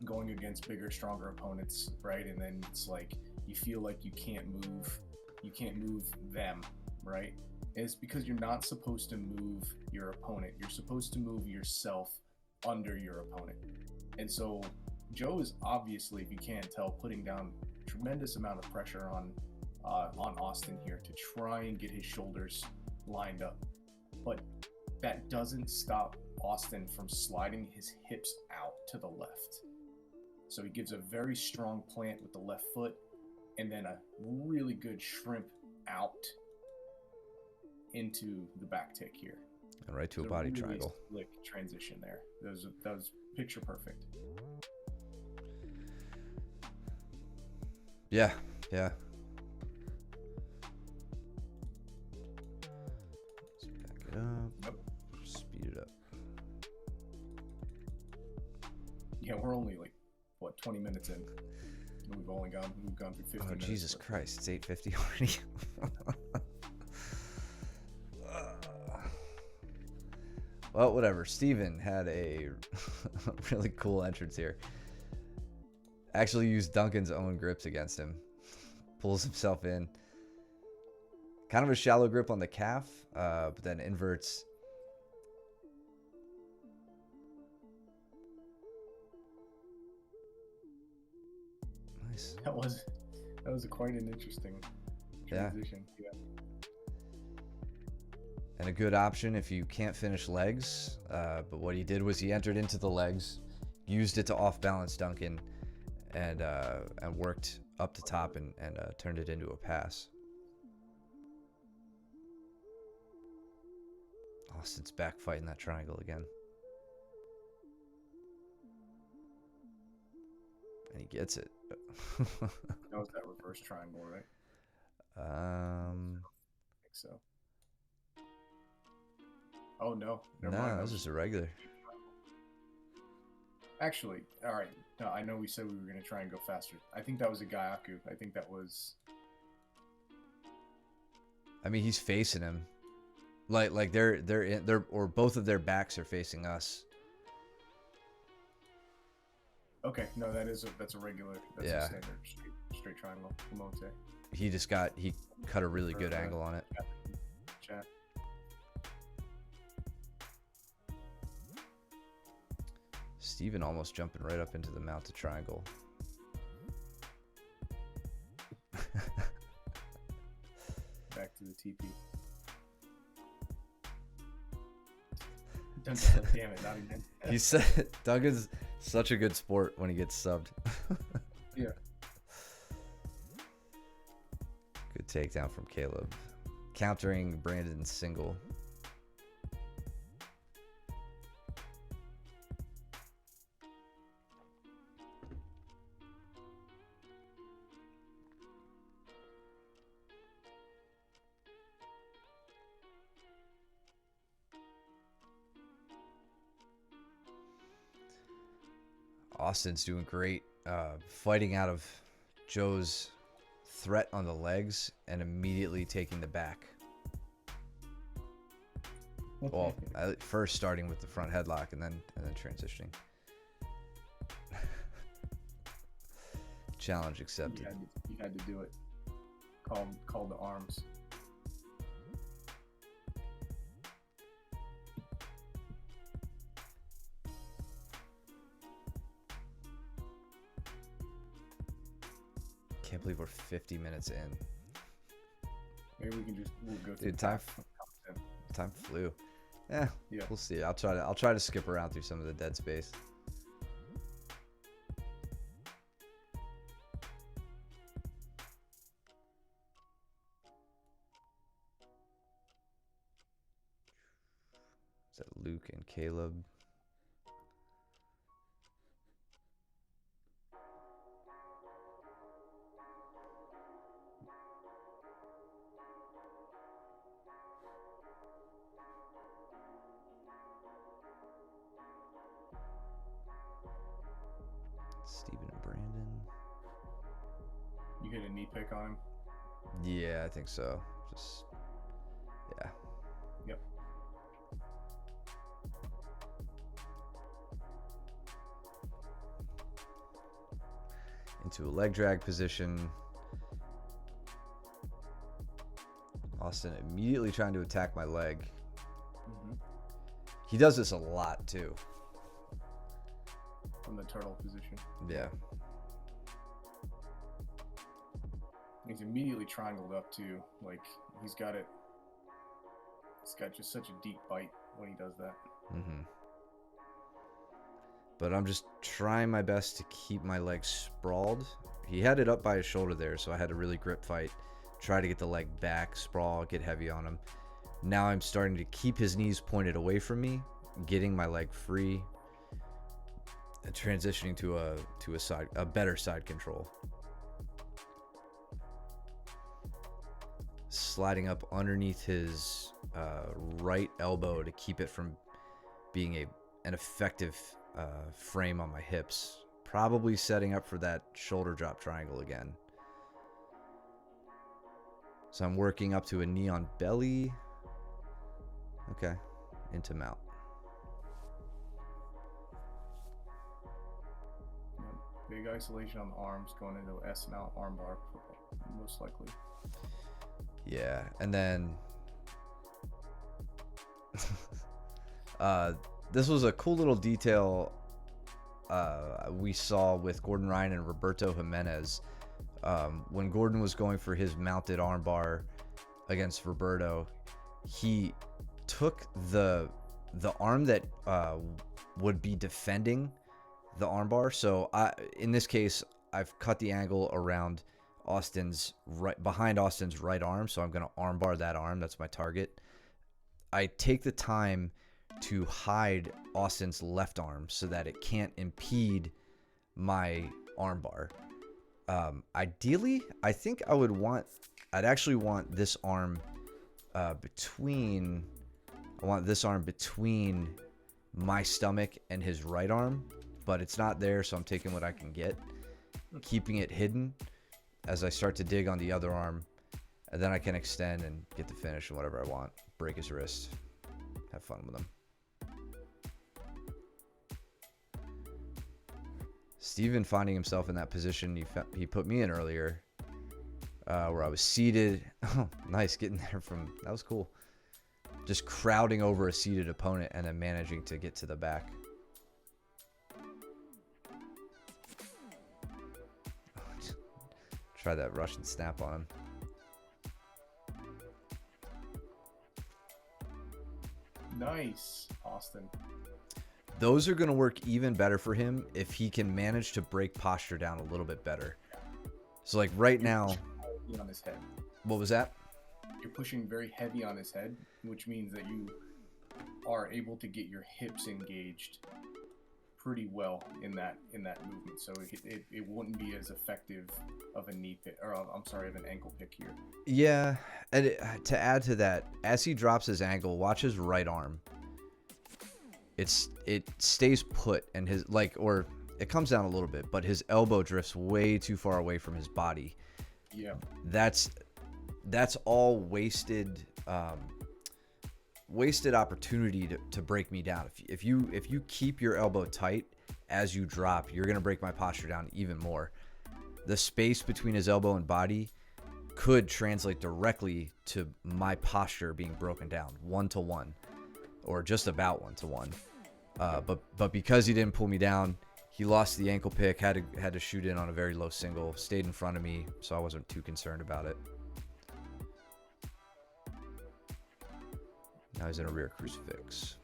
B: going against bigger, stronger opponents, right? And then it's like you feel like you can't move them, right? And it's because you're not supposed to move your opponent. You're supposed to move yourself under your opponent. And so Joe is obviously, if you can't tell, putting down a tremendous amount of pressure on Austin here to try and get his shoulders lined up. But that doesn't stop Austin from sliding his hips out to the left. So he gives a very strong plant with the left foot and then a really good shrimp out into the back tick here.
A: And right to
B: So
A: a body
B: really
A: triangle.
B: Slick transition there. That was picture perfect.
A: Yeah, yeah. Let's back it up.
B: Yep.
A: Speed it up.
B: Yeah, we're only like what 20 minutes in. We've gone through 50
A: Oh,
B: minutes.
A: Jesus Christ, it's 8:50 already. Well, whatever. Steven had a really cool entrance here. Actually used Duncan's own grips against him. Pulls himself in. Kind of a shallow grip on the calf, but then inverts. Nice.
B: That was quite an interesting transition. Yeah.
A: And a good option if you can't finish legs. But what he did was he entered into the legs, used it to off-balance Duncan, and worked up the top and turned it into a pass. Austin's back fighting that triangle again. And he gets it.
B: That was that reverse triangle, right? I think so. Oh no, never mind.
A: That was just a regular.
B: Actually, all right. No, I know we said we were gonna try and go faster. I think that was a Gaiaku. I think that was.
A: I mean, he's facing him. Like they're or both of their backs are facing us.
B: Okay, no, that's a regular. That's
A: Yeah.
B: a standard straight triangle. Kamote.
A: He cut a really good angle on it.
B: Chat.
A: Steven almost jumping right up into the mounted triangle.
B: Back to the TP. Damn it, not again.
A: He said Duncan's such a good sport when he gets subbed.
B: Yeah.
A: Good takedown from Caleb. Countering Brandon's single. Austin's doing great, fighting out of Joe's threat on the legs and immediately taking the back. Well, first starting with the front headlock and then transitioning. Challenge accepted.
B: You had to do it. Called the arms.
A: Can't believe we're 50 minutes in.
B: Maybe we'll go through.
A: Dude, time flew. Yeah, we'll see. I'll try to skip around through some of the dead space. Is that Luke and Caleb?
B: get a knee pick on him?
A: Yeah, I think so. Just, yeah.
B: Yep.
A: Into a leg drag position. Austin immediately trying to attack my leg.
B: Mm-hmm.
A: He does this a lot too.
B: From the turtle position.
A: Yeah.
B: He's immediately triangled up too. Like he's got it. He's got just such a deep bite when he does that.
A: Mm-hmm. But I'm just trying my best to keep my leg sprawled. He had it up by his shoulder there, so I had to really grip fight. Try to get the leg back, sprawl, get heavy on him. Now I'm starting to keep his knees pointed away from me, getting my leg free, and transitioning to a better side control. Sliding up underneath his right elbow to keep it from being an effective frame on my hips. Probably setting up for that shoulder drop triangle again. So I'm working up to a knee on belly. Okay, into mount.
B: Big isolation on the arms, going into S mount armbar, most likely.
A: Yeah, and then this was a cool little detail we saw with Gordon Ryan and Roberto Jimenez. When Gordon was going for his mounted armbar against Roberto, he took the arm that would be defending the armbar. So in this case, I've cut the angle around behind Austin's right arm, so I'm going to armbar that arm. That's my target. I take the time to hide Austin's left arm so that it can't impede my armbar. Ideally, I think I'd actually want this arm between my stomach and his right arm, but it's not there, so I'm taking what I can get, keeping it hidden as I start to dig on the other arm, and then I can extend and get the finish and whatever I want. Break his wrist. Have fun with him. Steven finding himself in that position he put me in earlier, where I was seated. Oh, nice getting there that was cool. Just crowding over a seated opponent and then managing to get to the back. Try that Russian snap on him.
B: Nice, Austin.
A: Those are going to work even better for him if he can manage to break posture down a little bit better. So like right now,
B: on his head.
A: What was that?
B: You're pushing very heavy on his head, which means that you are able to get your hips engaged pretty well in that movement. So it wouldn't be as effective of a knee pick, or I'm sorry, of an ankle pick here.
A: Yeah, and to add to that, as he drops his ankle, watch his right arm. It stays put, and or it comes down a little bit, but his elbow drifts way too far away from his body.
B: Yeah,
A: that's all wasted opportunity to break me down. If you keep your elbow tight as you drop, you're gonna break my posture down even more. The space between his elbow and body could translate directly to my posture being broken down 1-to-1, or just about 1-to-1. But because he didn't pull me down, he lost the ankle pick, had to shoot in on a very low single, stayed in front of me, so I wasn't too concerned about it. Now he's in a rear crucifix.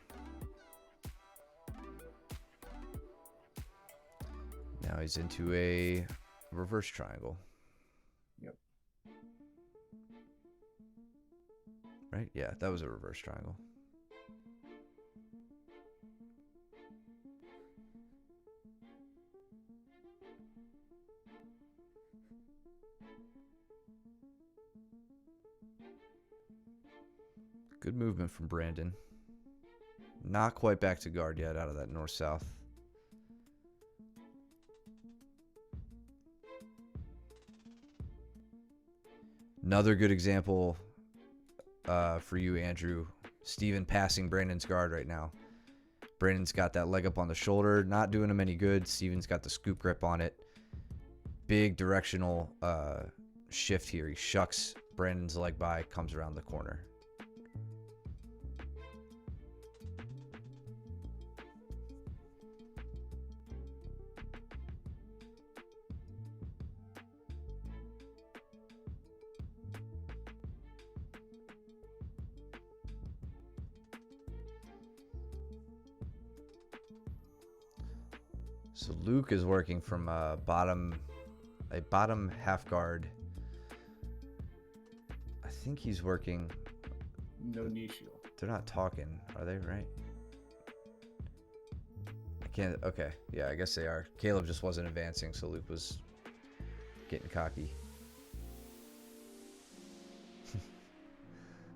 A: Now he's into a reverse triangle.
B: Yep.
A: Right? Yeah, that was a reverse triangle. Good movement from Brandon. Not quite back to guard yet out of that north-south. Another good example for you, Andrew. Steven passing Brandon's guard right now. Brandon's got that leg up on the shoulder, not doing him any good. Steven's got the scoop grip on it. Big directional shift here. He shucks Brandon's leg by, comes around the corner. So Luke is working from a bottom half guard. I think he's working.
B: No knee shield.
A: They're not talking, are they? Right? I can't. Okay, yeah, I guess they are. Caleb just wasn't advancing, so Luke was getting cocky.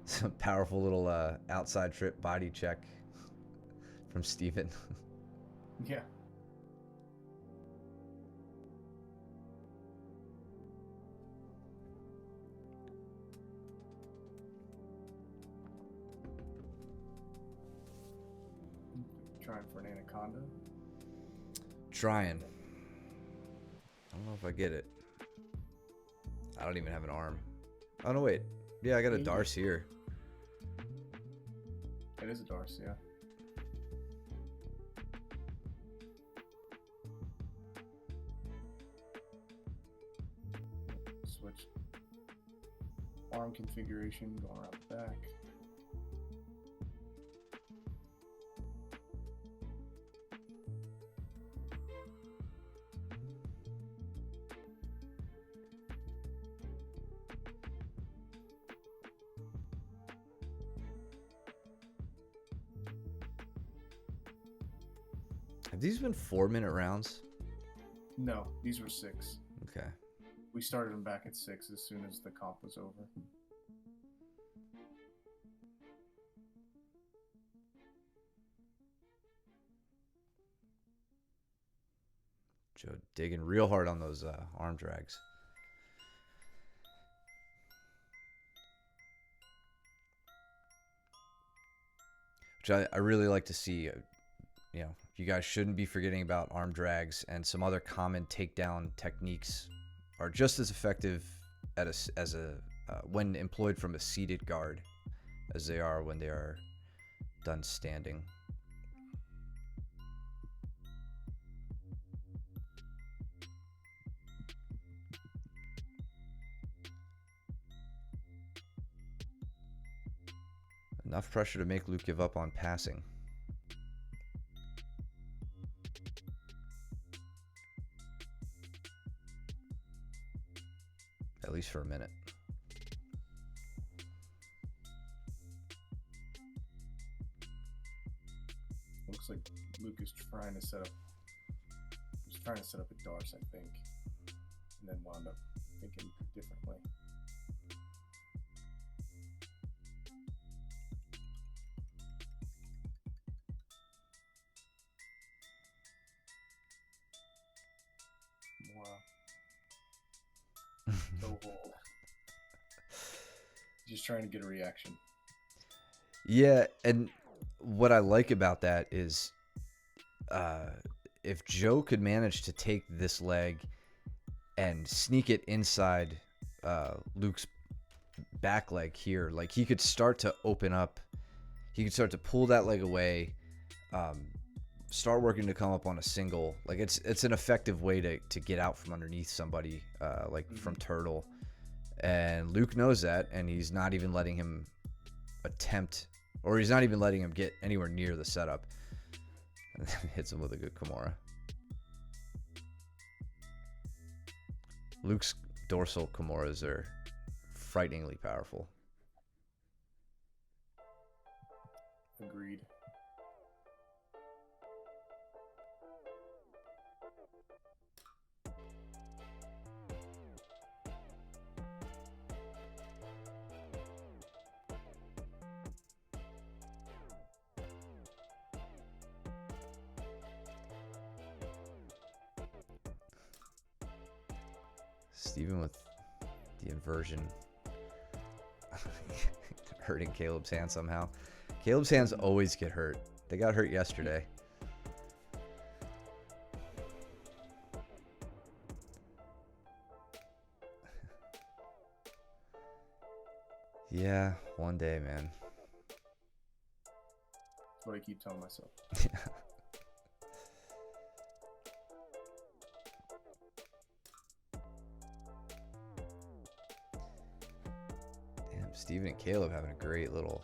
A: Some powerful little outside trip body check from Steven.
B: Yeah. Trying for an anaconda.
A: Trying. I don't know if I get it. I don't even have an arm. Oh no, wait. Yeah, I got a Darce here.
B: It is a Darce, yeah. Switch arm configuration, going around the back.
A: Have these been 4-minute rounds?
B: No, these were 6.
A: Okay.
B: We started them back at 6 as soon as the comp was over.
A: Joe digging real hard on those arm drags. Which I really like to see. You know, you guys shouldn't be forgetting about arm drags, and some other common takedown techniques are just as effective when employed from a seated guard as they are when they are done standing. Enough pressure to make Luke give up on passing. At least for a minute.
B: Looks like Luke is trying to set up. He's trying to set up a Darce, I think, and then wound up thinking differently. Wow. So bold. Just trying to get a reaction.
A: Yeah, and what I like about that is if Joe could manage to take this leg and sneak it inside Luke's back leg here, like he could start to open up. He could start to pull that leg away, start working to come up on a single. Like it's an effective way to get out from underneath somebody, from Turtle. And Luke knows that, and he's not even letting him attempt, or he's not even letting him get anywhere near the setup. And then hits him with a good Kimura. Luke's dorsal Kimuras are frighteningly powerful.
B: Agreed.
A: Steven with the inversion. Hurting Caleb's hand somehow. Caleb's hands always get hurt. They got hurt yesterday. Yeah, one day, man.
B: That's what I keep telling myself.
A: Damn, Steven and Caleb having a great little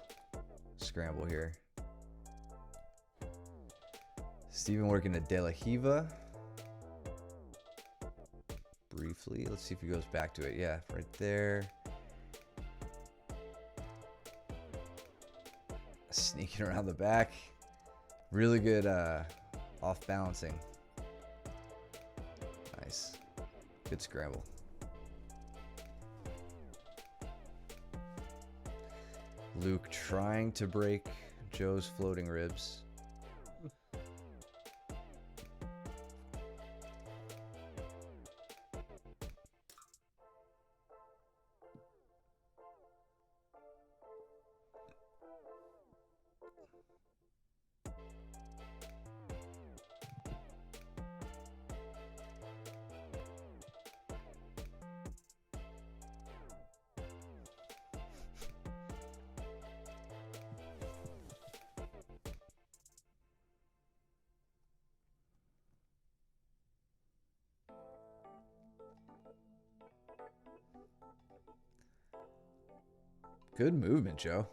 A: scramble here. Steven working to De La Hiva. Briefly. Let's see if he goes back to it. Yeah, right there. Sneaking around the back. Really good off balancing. Nice. Good scramble. Luke trying to break Joe's floating ribs. Good movement, Joe.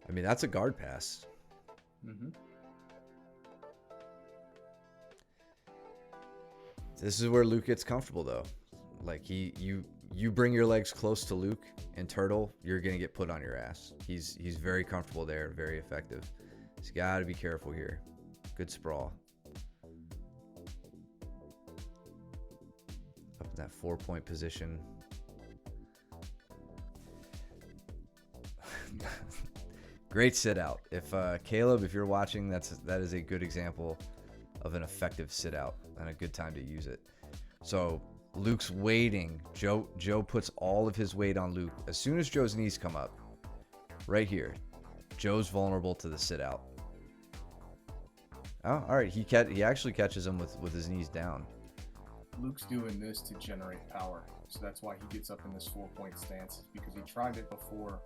A: I mean, that's a guard pass.
B: Mm-hmm.
A: This is where Luke gets comfortable, though. Like, you bring your legs close to Luke and Turtle, you're going to get put on your ass. He's very comfortable there, very effective. So you got to be careful here. Good sprawl. Up in that 4-point position. Great sit out. If Caleb, if you're watching, that is a good example of an effective sit out and a good time to use it. So Luke's waiting. Joe puts all of his weight on Luke. As soon as Joe's knees come up, right here, Joe's vulnerable to the sit out. Oh, all right. He actually catches him with his knees down.
B: Luke's doing this to generate power, so that's why he gets up in this 4-point stance, because he tried it before,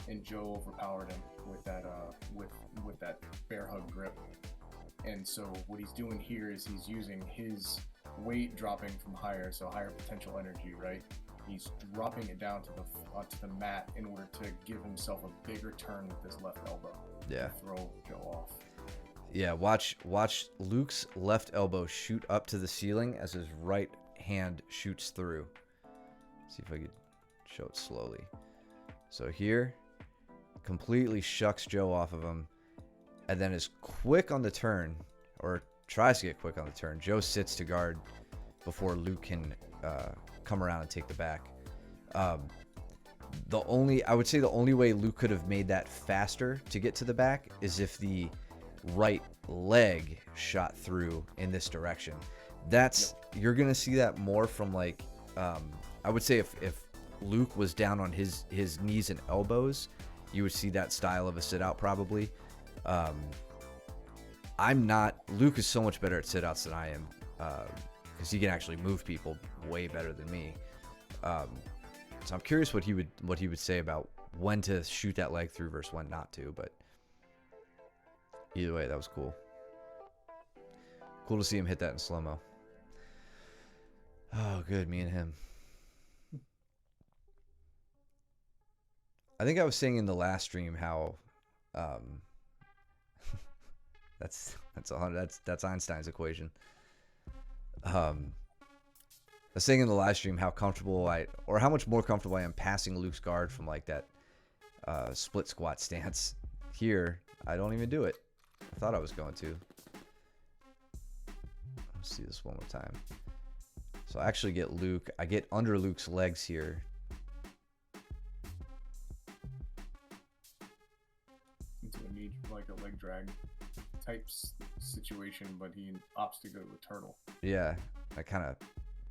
B: and Joe overpowered him with that with that bear hug grip. And so what he's doing here is he's using his weight dropping from higher, so higher potential energy, right? He's dropping it down to the mat in order to give himself a bigger turn with his left elbow.
A: Yeah.
B: Throw Joe off.
A: Yeah, watch Luke's left elbow shoot up to the ceiling as his right hand shoots through. See if I could show it slowly. So here, completely shucks Joe off of him, and then is quick on the turn, or tries to get quick on the turn. Joe sits to guard before Luke can come around and take the back. I would say the only way Luke could have made that faster to get to the back is if the right leg shot through in this direction. You're gonna see that more from, like, I would say if Luke was down on his knees and elbows, you would see that style of a sit out probably. Luke is so much better at sit outs than I am, because he can actually move people way better than me. So I'm curious what he would say about when to shoot that leg through versus when not to, but either way, that was cool. Cool to see him hit that in slow-mo. Oh, good, me and him. I think I was saying in the last stream how that's Einstein's equation. I was saying in the live stream how comfortable how much more comfortable I am passing Luke's guard from, like, that split squat stance. Here, I don't even do it. I thought I was going to. Let's see this one more time. So I actually get Luke. I get under Luke's legs here.
B: Into a knee, like a leg drag type situation, but he opts to go to a turtle.
A: Yeah, I kind of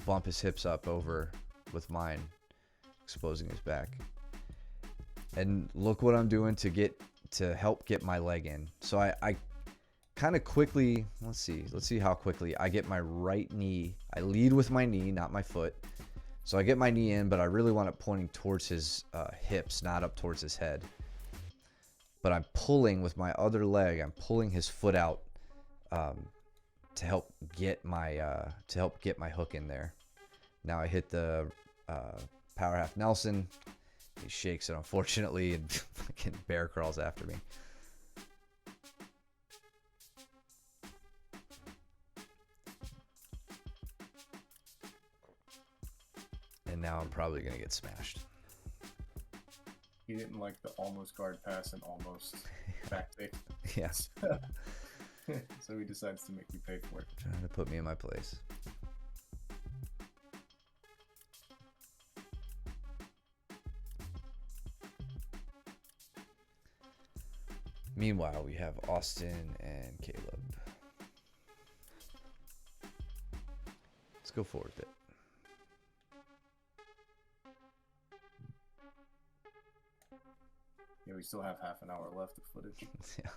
A: bump his hips up over with mine, exposing his back. And look what I'm doing to help get my leg in. So I kind of quickly, let's see how quickly I get my right knee. I lead with my knee, not my foot. So I get my knee in, but I really want it pointing towards his hips, not up towards his head. But I'm pulling with my other leg. I'm pulling his foot out to help get my hook in there. Now I hit the power half Nelson. He shakes it, unfortunately, and fucking bear crawls after me. And now I'm probably gonna get smashed.
B: He didn't like the almost guard pass and almost back pick.
A: Yeah.
B: So he decides to make you pay for it.
A: Trying to put me in my place. Meanwhile, we have Austin and Caleb. Let's go forward a bit.
B: Yeah, we still have half an hour left of footage.
A: Yeah.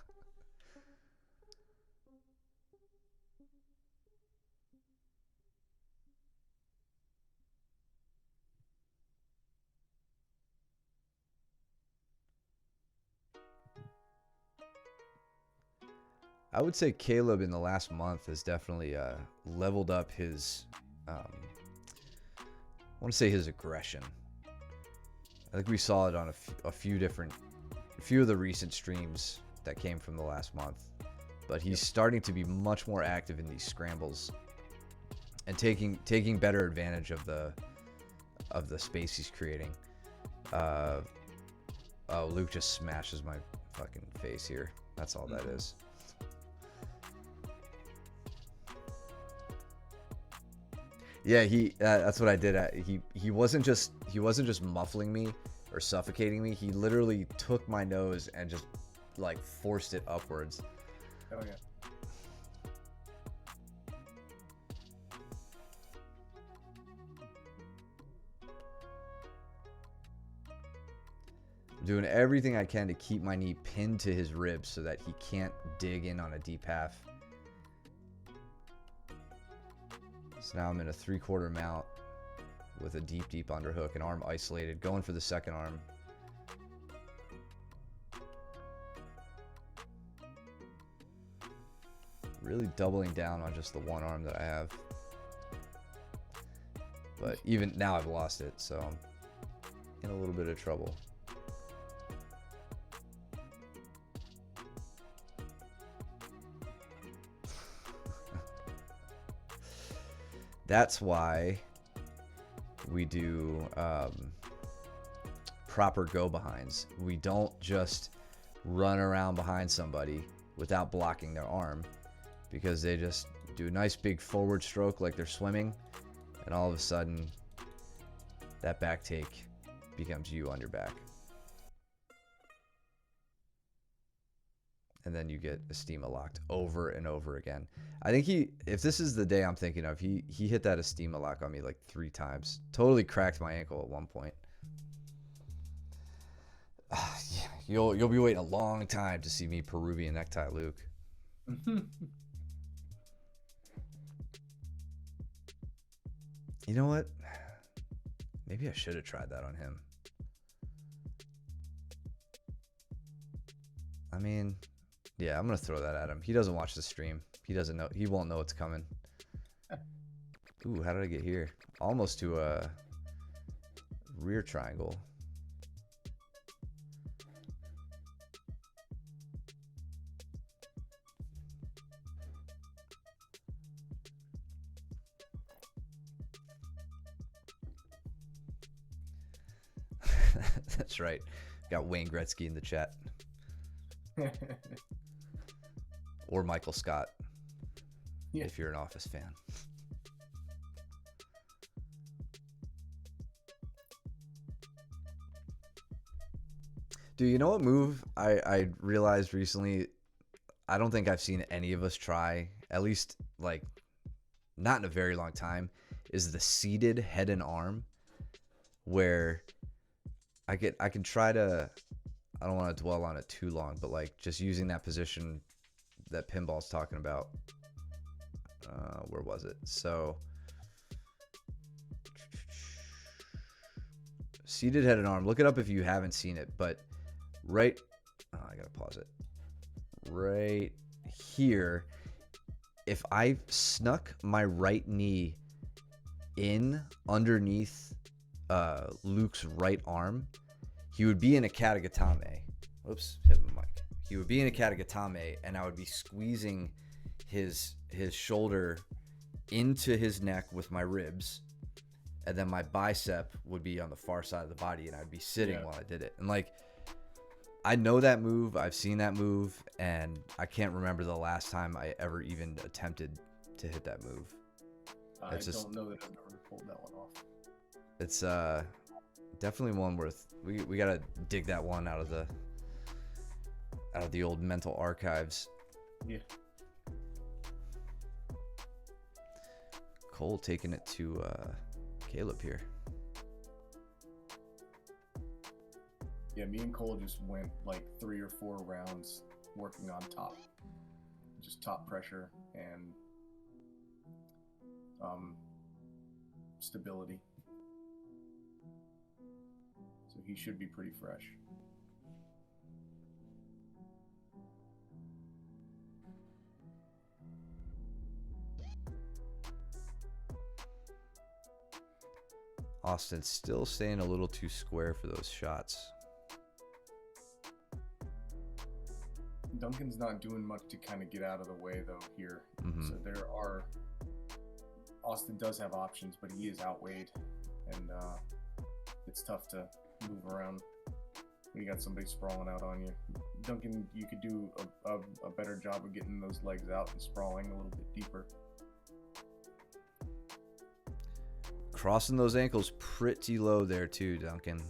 A: I would say Caleb in the last month has definitely leveled up his, I want to say his aggression. I think we saw it on a few of the recent streams that came from the last month. But he's starting to be much more active in these scrambles and taking better advantage of the space he's creating. Oh, Luke just smashes my fucking face here. That's all that is. Yeah, that's what I did. He wasn't just muffling me or suffocating me. He literally took my nose and just like forced it upwards.
B: Oh yeah.
A: I'm doing everything I can to keep my knee pinned to his ribs so that he can't dig in on a deep half. So now I'm in a 3/4 mount with a deep underhook, an arm isolated, going for the second arm. Really doubling down on just the one arm that I have. But even now I've lost it, so I'm in a little bit of trouble. That's why we do proper go behinds. We don't just run around behind somebody without blocking their arm, because they just do a nice big forward stroke like they're swimming, and all of a sudden that back take becomes you on your back. And then you get Estima locked over and over again. I think if this is the day I'm thinking of, he hit that Estima lock on me like 3 times. Totally cracked my ankle at one point. Yeah, you'll be waiting a long time to see me Peruvian necktie Luke. You know what? Maybe I should have tried that on him. I mean, yeah, I'm gonna throw that at him. He doesn't watch the stream. He doesn't know. He won't know it's coming. Ooh, how did I get here? Almost to a rear triangle. That's right. Got Wayne Gretzky in the chat. Or Michael Scott, yeah, if you're an Office fan. Dude, you know what move I realized recently? I don't think I've seen any of us try, at least like not in a very long time, is the seated head and arm. where I can try to, I don't want to dwell on it too long, but like just using that position that Pinball's talking about. Where was it? So seated head and arm. Look it up if you haven't seen it, but right, I gotta pause it. Right here, if I snuck my right knee in underneath Luke's right arm, he would be in a katagatame. Oops, hit my mic. He would be in a katagatame, and I would be squeezing his shoulder into his neck with my ribs, and then my bicep would be on the far side of the body, and I'd be sitting while I did it. And like, I know that move, I've seen that move, and I can't remember the last time I ever even attempted to hit that move.
B: I don't know that I've ever pulled that one off.
A: It's definitely one worth. We gotta dig that one out of the old mental archives.
B: Yeah.
A: Cole taking it to Caleb here.
B: Yeah, me and Cole just went like 3 or 4 rounds working on top. Just top pressure and stability. So he should be pretty fresh.
A: Austin still staying a little too square for those shots.
B: Duncan's not doing much to kind of get out of the way though here.
A: Mm-hmm.
B: So Austin does have options, but he is outweighed, and it's tough to move around when you got somebody sprawling out on you. Duncan, you could do a better job of getting those legs out and sprawling a little bit deeper.
A: Crossing those ankles pretty low there too, Duncan.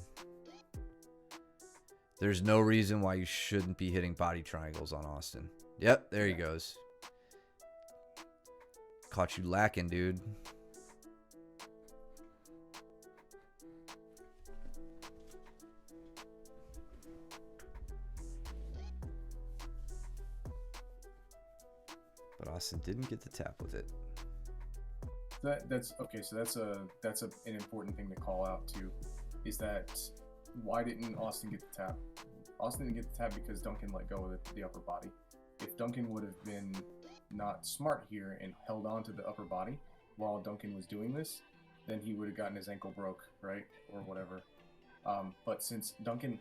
A: There's no reason why you shouldn't be hitting body triangles on Austin. Yep, there he goes. Caught you lacking, dude. But Austin didn't get the tap with it.
B: That's okay. So that's an important thing to call out too, is that why didn't Austin get the tap? Austin didn't get the tap because Duncan let go of the upper body. If Duncan would have been not smart here and held on to the upper body while Duncan was doing this, then he would have gotten his ankle broke, right, or whatever. But since Duncan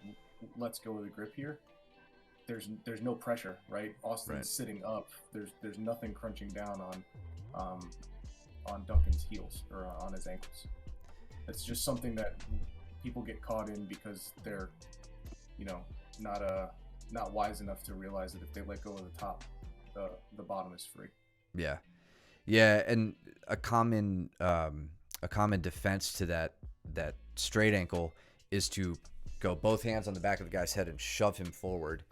B: lets go of the grip here, there's no pressure, right? Austin's sitting up. There's nothing crunching down on Duncan's heels or on his ankles. It's just something that people get caught in because they're, not wise enough to realize that if they let go of the top, the bottom is free.
A: Yeah, and a common defense to that straight ankle is to go both hands on the back of the guy's head and shove him forward.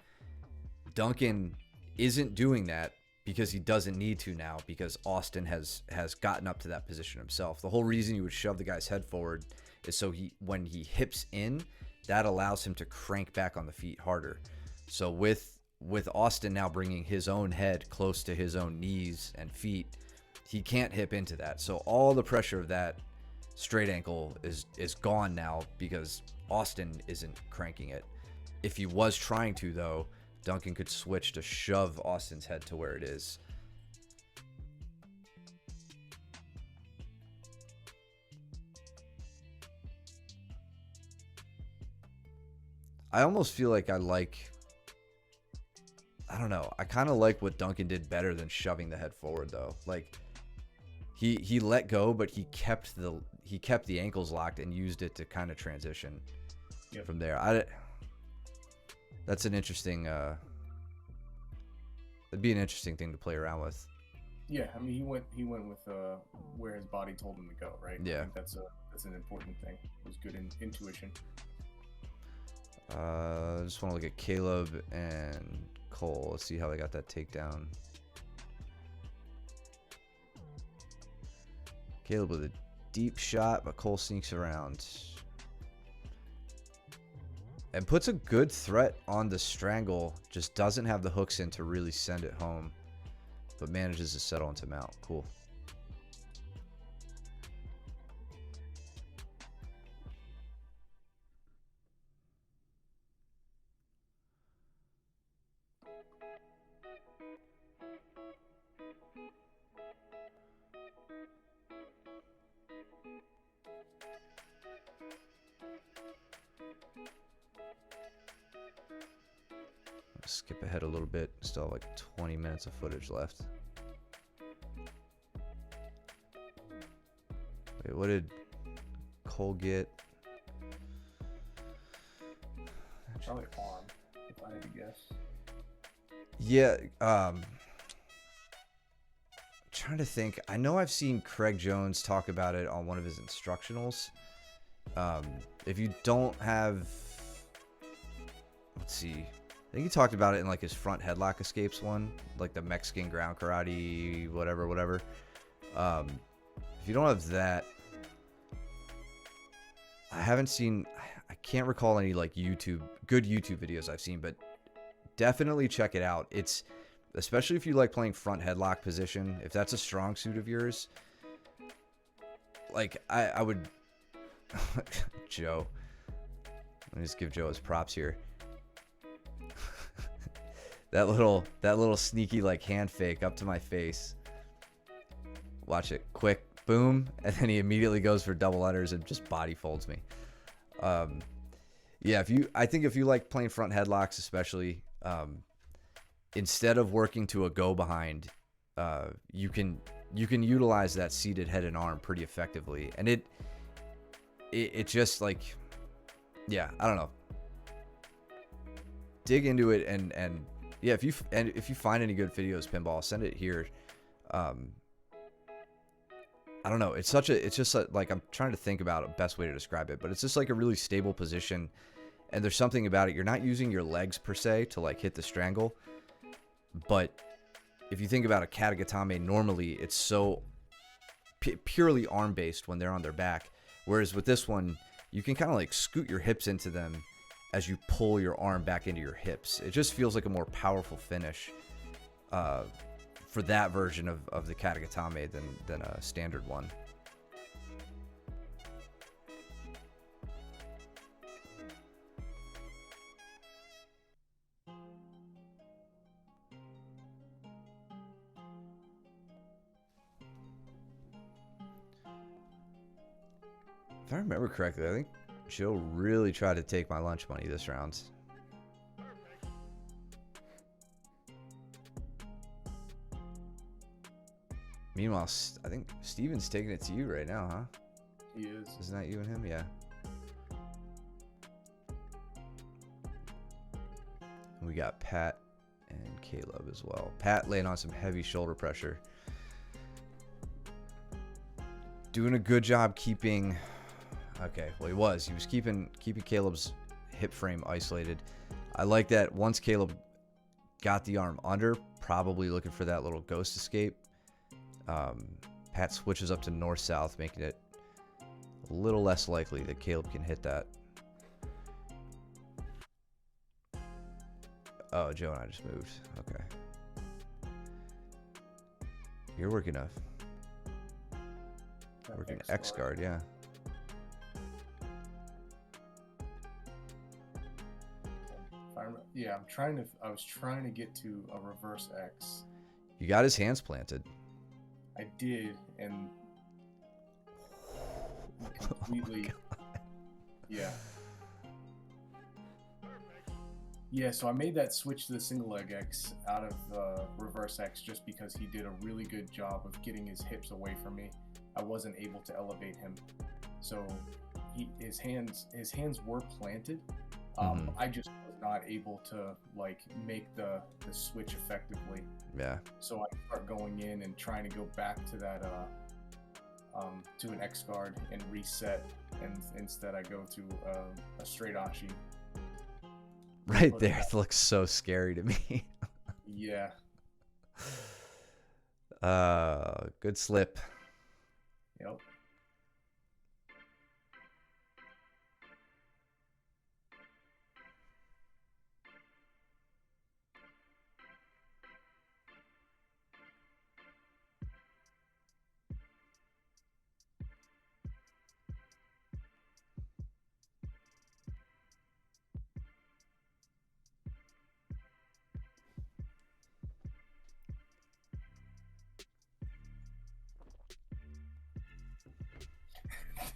A: Duncan isn't doing that because he doesn't need to now, because Austin has gotten up to that position himself. The whole reason you would shove the guy's head forward is so when he hips in, that allows him to crank back on the feet harder. So with Austin now bringing his own head close to his own knees and feet, he can't hip into that. So all the pressure of that straight ankle is gone now because Austin isn't cranking it. If he was trying to, though, Duncan could switch to shove Austin's head to where it is. I almost feel like I don't know. I kind of like what Duncan did better than shoving the head forward, though. Like he let go, but he kept the ankles locked and used it to kind of transition from there. That's an interesting. It'd be an interesting thing to play around with.
B: Yeah, I mean, he went with where his body told him to go, right?
A: Yeah,
B: I think that's an important thing. It was good intuition.
A: I just want to look at Caleb and Cole. Let's see how they got that takedown. Caleb with a deep shot, but Cole sneaks around. and puts a good threat on the strangle. Just doesn't have the hooks in to really send it home, but manages to settle into mount. Cool. Skip ahead a little bit. Still have like 20 minutes of footage left. Wait, what did Cole get?
B: Probably arm, if I had to guess.
A: Yeah, trying to think. I know I've seen Craig Jones talk about it on one of his instructionals. If you don't have, let's see, I think he talked about it in like his front headlock escapes one, like the Mexican ground karate, whatever. If you don't have that, I haven't seen, I can't recall any like good YouTube videos I've seen, but definitely check it out. It's, especially if you like playing front headlock position, if that's a strong suit of yours, like I would, Joe, let me just give Joe his props here. that little sneaky like hand fake up to my face. Watch it, quick, boom, and then he immediately goes for double unders and just body folds me. Yeah, I think if you like playing front headlocks, especially, instead of working to a go behind, you can utilize that seated head and arm pretty effectively, and it just like, yeah, I don't know. Dig into it and yeah, if you find any good videos, Pinball, send it here. I don't know. It's just like, I'm trying to think about a best way to describe it, but it's just like a really stable position, and there's something about it. You're not using your legs per se to like hit the strangle, but if you think about a katagatame, normally it's so purely arm based when they're on their back, whereas with this one, you can kind of like scoot your hips into them as you pull your arm back into your hips. It just feels like a more powerful finish for that version of the katagatame than a standard one. If I remember correctly, I think Joe really tried to take my lunch money this round. Meanwhile, I think Steven's taking it to you right now, huh?
B: He is.
A: Isn't that you and him? Yeah. We got Pat and Caleb as well. Pat laying on some heavy shoulder pressure. Doing a good job keeping... Okay, well, he was keeping Caleb's hip frame isolated. I like that once Caleb got the arm under, probably looking for that little ghost escape. Pat switches up to north-south, making it a little less likely that Caleb can hit that. Oh, Joe and I just moved. Okay. You're working X guard, yeah.
B: Yeah, I was trying to get to a reverse X.
A: You got his hands planted.
B: I did, and completely, yeah. Yeah, so I made that switch to the single leg X out of reverse X just because he did a really good job of getting his hips away from me. I wasn't able to elevate him, so his hands were planted. I just was not able to like make the switch effectively.
A: Yeah.
B: So I start going in and trying to go back to that to an X guard and reset, and instead I go to a straight ashi.
A: Right there, it looks so scary to me.
B: Yeah.
A: Good slip.
B: Yep.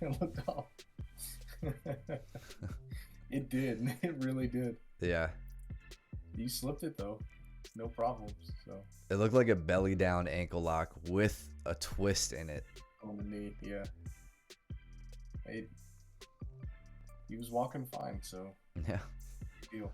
B: It looked off. It did. It really did.
A: Yeah.
B: You slipped it though. No problems. So
A: It looked like a belly down ankle lock with a twist in it.
B: on the knee, yeah. He was walking fine, so
A: Yeah.
B: good deal.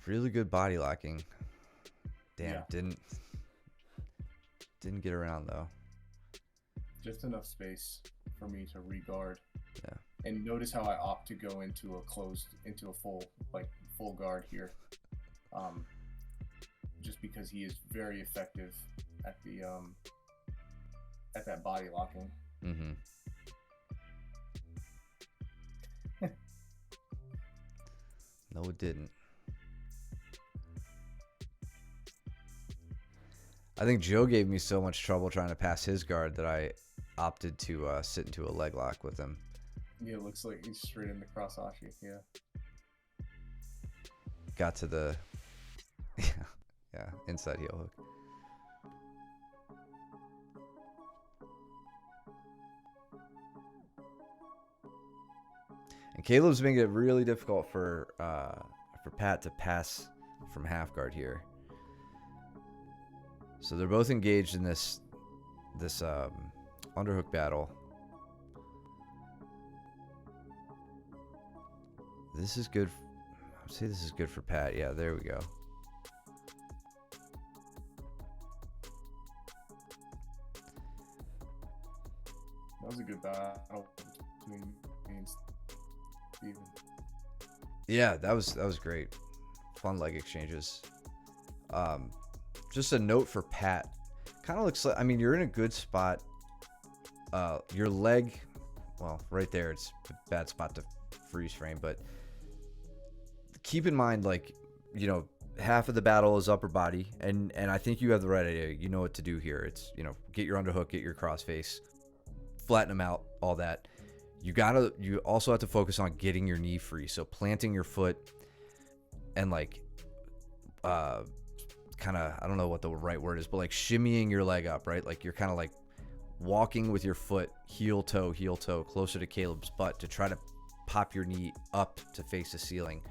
A: Really good body locking. Damn,
B: Yeah.
A: didn't get around though.
B: Just enough space for me to regard.
A: Yeah.
B: And notice how I opt to go into a full guard here. Just because he is very effective at the at that body locking.
A: Mm-hmm. No, it didn't. I think Joe gave me so much trouble trying to pass his guard that I opted to sit into a leg lock with him.
B: Yeah, it looks like he's straight in the cross ashi. Yeah.
A: Got to the yeah, inside heel hook. And Caleb's making it really difficult for Pat to pass from half guard here. So they're both engaged in this underhook battle. This is good. I'd say this is good for Pat. Yeah, there we go.
B: That was a good battle between me and Steven.
A: Yeah, that was great. Fun leg exchanges. Just a note for Pat. Kind of looks like, I mean, you're in a good spot. Your leg, well, right there, it's a bad spot to freeze frame, but keep in mind, like, you know, half of the battle is upper body, and I think you have the right idea. You know what to do here. It's, you know, get your underhook, get your crossface, flatten them out, all that. You also have to focus on getting your knee free. So planting your foot and like, kind of, I don't know what the right word is, but like shimmying your leg up, right? Like you're kind of like walking with your foot heel toe closer to Caleb's butt to try to pop your knee up to face the ceiling.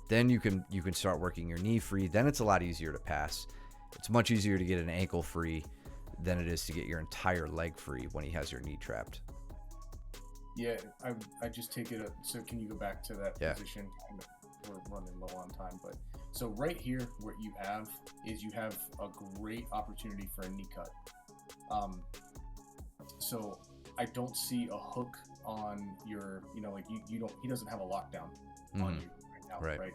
A: Then you can start working your knee free. Then it's a lot easier to pass. It's much easier to get an ankle free than it is to get your entire leg free when he has your knee trapped.
B: Yeah, I just take it up. So can you go back to that position? We're running low on time, but so right here, what you have is you have a great opportunity for a knee cut. So I don't see a hook on your, you know, like you don't. He doesn't have a lockdown on you right now, right?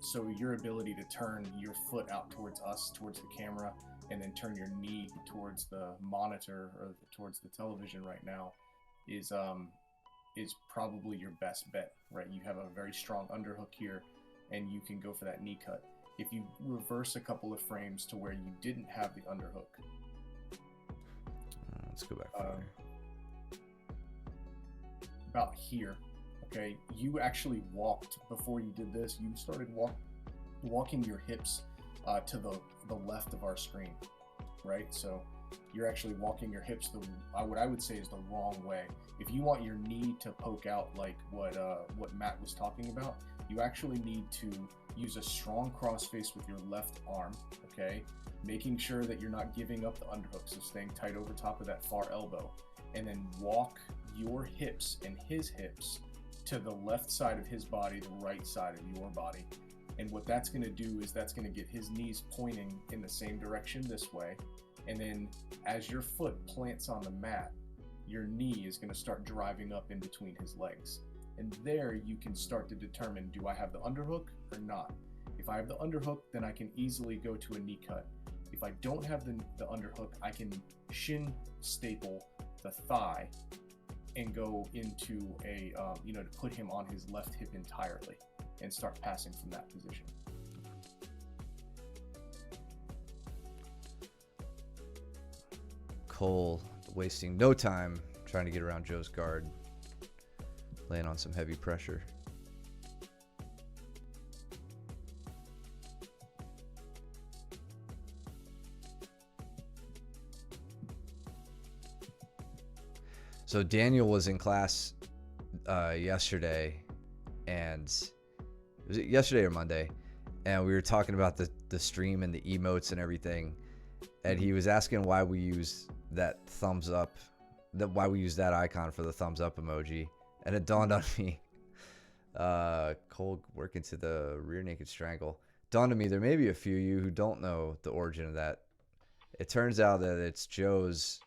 B: So your ability to turn your foot out towards us, towards the camera, and then turn your knee towards the monitor or towards the television right now is probably your best bet, right? You have a very strong underhook here, and you can go for that knee cut. If you reverse a couple of frames to where you didn't have the underhook,
A: let's go back further.
B: About here, okay, you actually walked before you did this. You started walking your hips to the left of our screen, right? So you're actually walking your hips what I would say is the wrong way. If you want your knee to poke out like what Matt was talking about, you actually need to use a strong crossface with your left arm, okay? Making sure that you're not giving up the underhook, so staying tight over top of that far elbow. And then walk your hips and his hips to the left side of his body, the right side of your body. And what that's gonna do is that's gonna get his knees pointing in the same direction this way. And then as your foot plants on the mat, your knee is going to start driving up in between his legs. And there you can start to determine, do I have the underhook or not? If I have the underhook, then I can easily go to a knee cut. If I don't have the underhook, I can shin staple the thigh and go into a, to put him on his left hip entirely and start passing from that position.
A: Cole wasting no time trying to get around Joe's guard, laying on some heavy pressure. So Daniel was in class yesterday, and was it yesterday or Monday? And we were talking about the stream and the emotes and everything. And he was asking why we use that thumbs up, why we use that icon for the thumbs up emoji. And it dawned on me, Cole working to the rear naked strangle. Dawned on me, there may be a few of you who don't know the origin of that. It turns out that it's Joe's,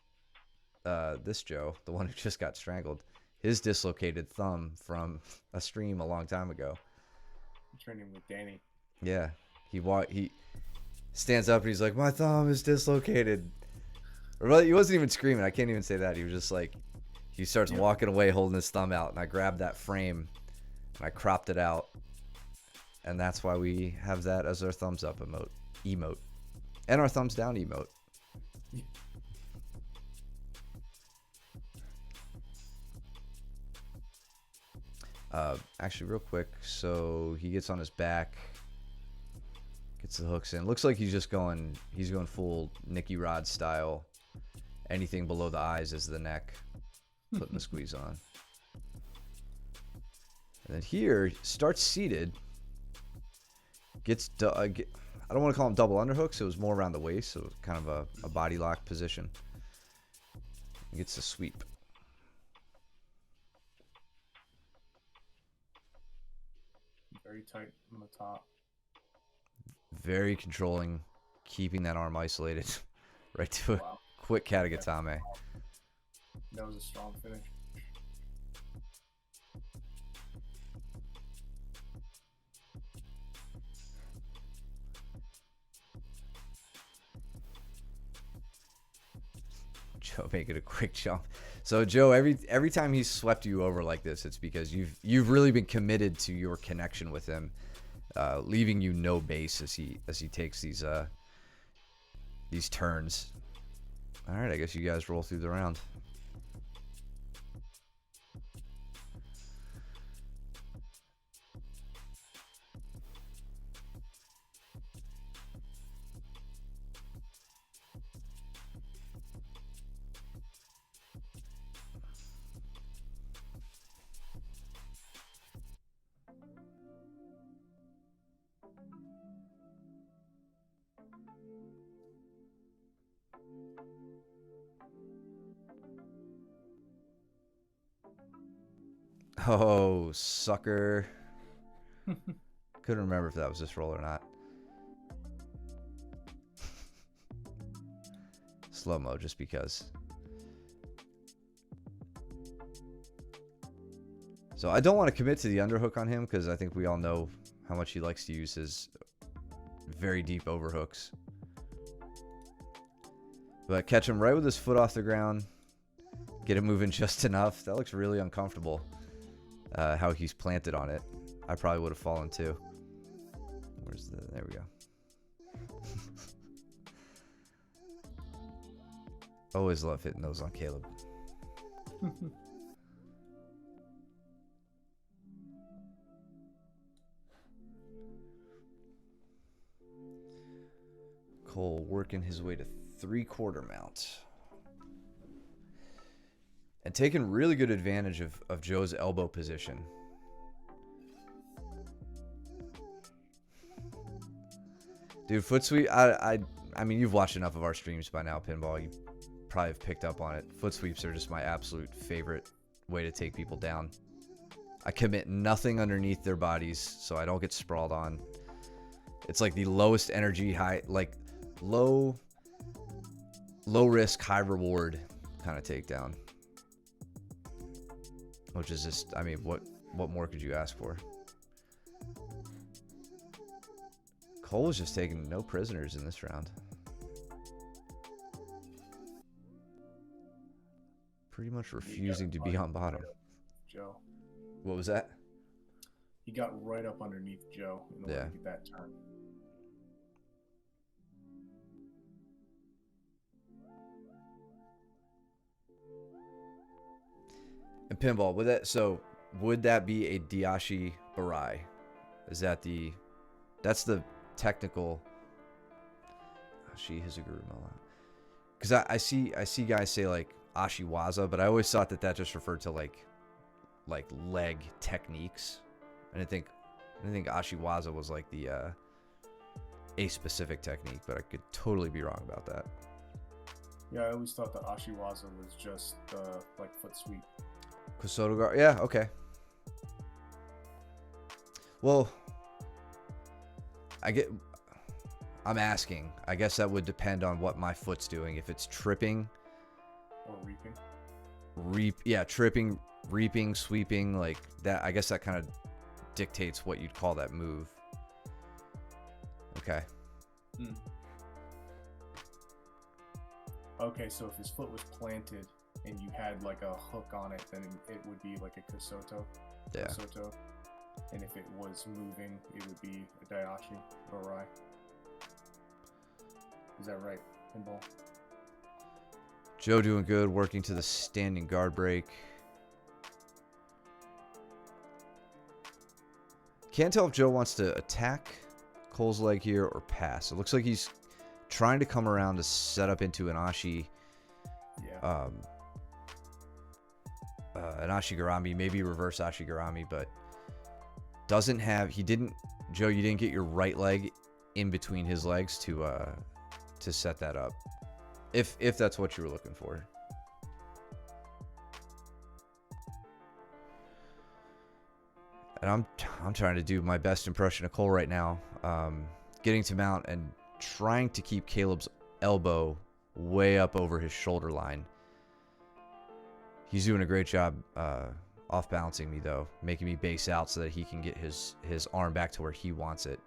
A: this Joe, the one who just got strangled, his dislocated thumb from a stream a long time ago.
B: I'm training with Danny.
A: Yeah, he stands up and he's like, my thumb is dislocated. Or he wasn't even screaming. I can't even say that. He was just like, he starts walking away holding his thumb out, and I grabbed that frame and I cropped it out, and that's why we have that as our thumbs up emote, and our thumbs down emote. Actually, real quick, so he gets on his back, gets the hooks in. Looks like he's going full Nicky Rod style. Anything below the eyes is the neck. Putting the squeeze on. And then here, starts seated. Gets, I don't want to call them double underhooks. It was more around the waist, so kind of a body lock position. Gets the sweep.
B: Very tight on the top.
A: Very controlling, keeping that arm isolated. Right to a quick katagatame.
B: That was a strong finish.
A: Joe making a quick jump. So Joe, every time he's swept you over like this, it's because you've really been committed to your connection with him, leaving you no base as he takes these turns. All right, I guess you guys roll through the round. Oh, sucker. Couldn't remember if that was this roll or not. Slow-mo, just because. So I don't want to commit to the underhook on him because I think we all know how much he likes to use his very deep overhooks. But catch him right with his foot off the ground. Get him moving just enough. That looks really uncomfortable. How he's planted on it. I probably would have fallen too. There we go. Always love hitting those on Caleb. Cole working his way to 3/4 mount. And taking really good advantage of Joe's elbow position. Dude, foot sweep, I mean, you've watched enough of our streams by now, Pinball. You probably have picked up on it. Foot sweeps are just my absolute favorite way to take people down. I commit nothing underneath their bodies, so I don't get sprawled on. It's like the lowest energy, low risk, high reward kind of takedown. Which is just, I mean, what more could you ask for? Cole is just taking no prisoners in this round. Pretty much refusing to be on bottom.
B: Joe.
A: What was that?
B: He got right up underneath Joe in order to get that turn.
A: Pinball. Would that be a Diashi Barai? Is that that's the technical Ashi Hizuguru Mala? Because I see guys say like Ashiwaza, but I always thought that just referred to like leg techniques. I didn't think Ashiwaza was like the a specific technique, but I could totally be wrong about that.
B: Yeah, I always thought that Ashiwaza was just like foot sweep.
A: Kosoto guard. Yeah, okay. Well, I'm asking. I guess that would depend on what my foot's doing. If it's tripping
B: or
A: reaping. Tripping, reaping, sweeping, like that. I guess that kind of dictates what you'd call that move. Okay.
B: Okay, so if his foot was planted and you had like a hook on it, then it would be like a Kosoto.
A: Yeah.
B: Kosoto. And if it was moving, it would be a Daiachi Barai. Is that right, Pinball?
A: Joe doing good, working to the standing guard break. Can't tell if Joe wants to attack Cole's leg here or pass. It looks like he's trying to come around to set up into an Ashi.
B: Yeah.
A: An Ashigarami, maybe reverse Ashigarami, but Joe, you didn't get your right leg in between his legs to set that up. If that's what you were looking for. And I'm trying to do my best impression of Cole right now. Getting to mount and trying to keep Caleb's elbow way up over his shoulder line. He's doing a great job off balancing me though, making me base out so that he can get his arm back to where he wants it.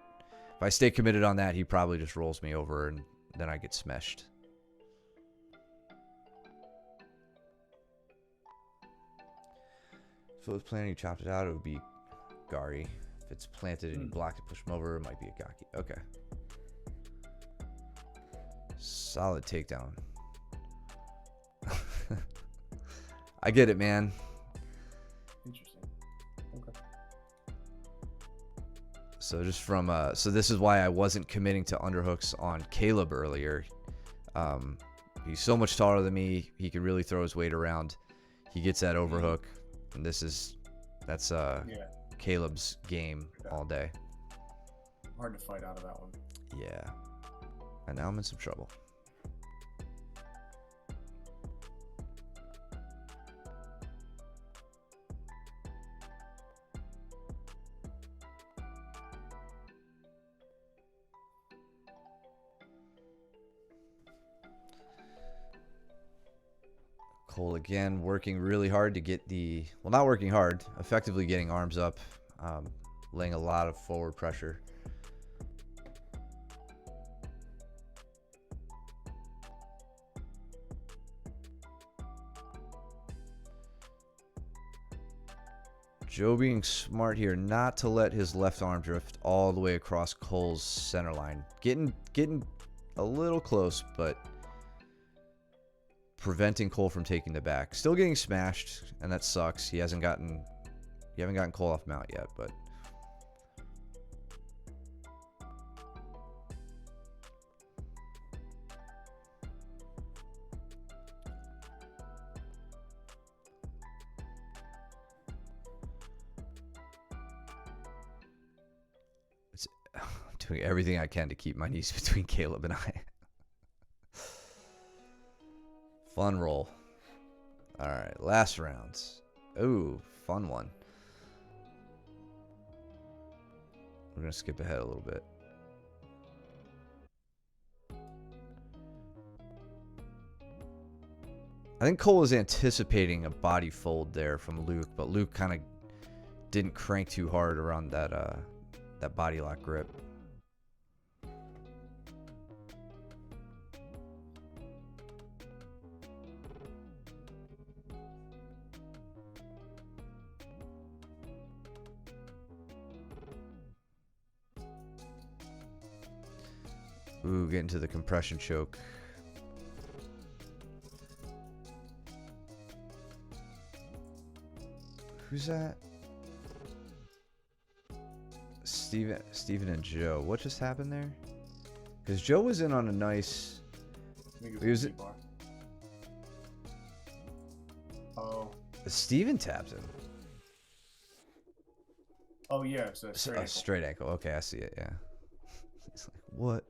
A: If I stay committed on that, he probably just rolls me over and then I get smashed. If it was planted and you chopped it out, it would be Gari. If it's planted and you blocked it, push him over, it might be a Gaki. Okay. Solid takedown. I get it, man.
B: Interesting. Okay.
A: So just from so this is why I wasn't committing to underhooks on Caleb earlier. He's so much taller than me. He can really throw his weight around. He gets that overhook, and that's Caleb's game all day.
B: Hard to fight out of that one.
A: Yeah. And now I'm in some trouble. Cole again working really hard to get not working hard, effectively getting arms up, laying a lot of forward pressure. Joe being smart here not to let his left arm drift all the way across Cole's center line. Getting a little close, but preventing Cole from taking the back. Still getting smashed, and that sucks. You haven't gotten Cole off mount yet, but I'm doing everything I can to keep my knees between Caleb and I. Fun roll. All right, last rounds. Ooh, fun one. We're going to skip ahead a little bit. I think Cole was anticipating a body fold there from Luke, but Luke kind of didn't crank too hard around that body lock grip. Ooh, getting to the compression choke. Who's that? Steven and Joe. What just happened there? Because Joe was in on a nice. He was.
B: Oh.
A: Steven tapped him.
B: Oh yeah, it's a straight ankle.
A: Straight ankle. Okay, I see it. Yeah. He's like, what?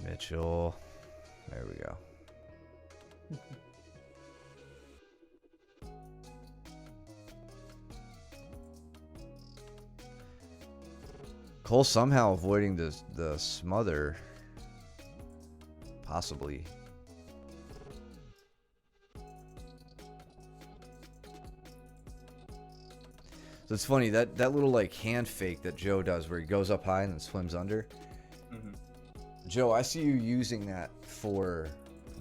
A: Mitchell. There we go. Cole somehow avoiding the smother. Possibly. So it's funny that little like hand fake that Joe does where he goes up high and then swims under.
B: Mm-hmm.
A: Joe, I see you using that for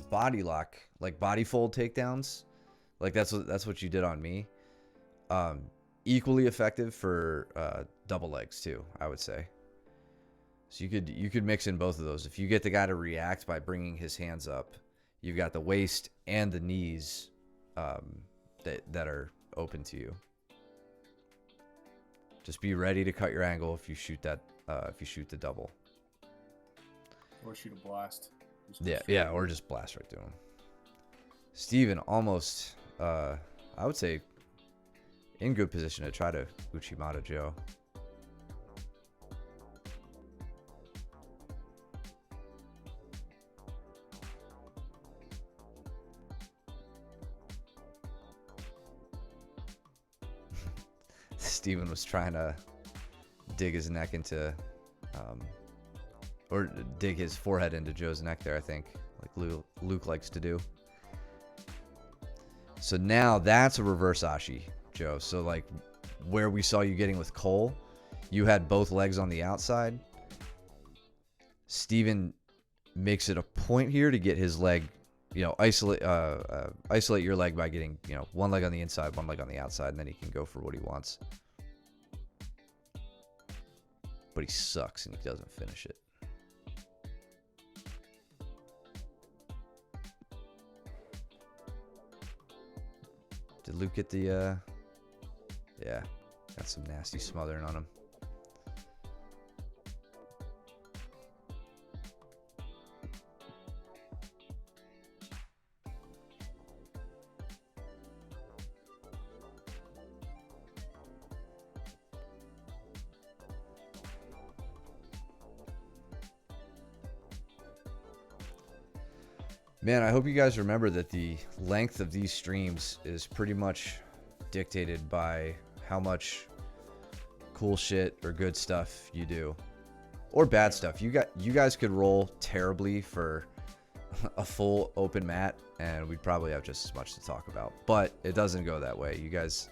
A: body lock, like body fold takedowns. Like that's what you did on me. Equally effective for double legs too, I would say. So you could mix in both of those. If you get the guy to react by bringing his hands up, you've got the waist and the knees that are open to you. Just be ready to cut your angle if you shoot that if you shoot the double.
B: Or shoot a blast.
A: Yeah, or just blast right through him. Steven almost, I would say, in good position to try to Uchimata Joe. Steven was trying to dig his neck into, or dig his forehead into Joe's neck there, I think, like Luke likes to do. So now that's a reverse Ashi, Joe. So like where we saw you getting with Cole, you had both legs on the outside. Steven makes it a point here to get his leg, isolate your leg by getting, one leg on the inside, one leg on the outside, and then he can go for what he wants. But he sucks and he doesn't finish it. Did Luke get the, yeah, got some nasty smothering on him. Man, I hope you guys remember that the length of these streams is pretty much dictated by how much cool shit or good stuff you do. Or bad stuff. You guys could roll terribly for a full open mat and we'd probably have just as much to talk about. But it doesn't go that way. You guys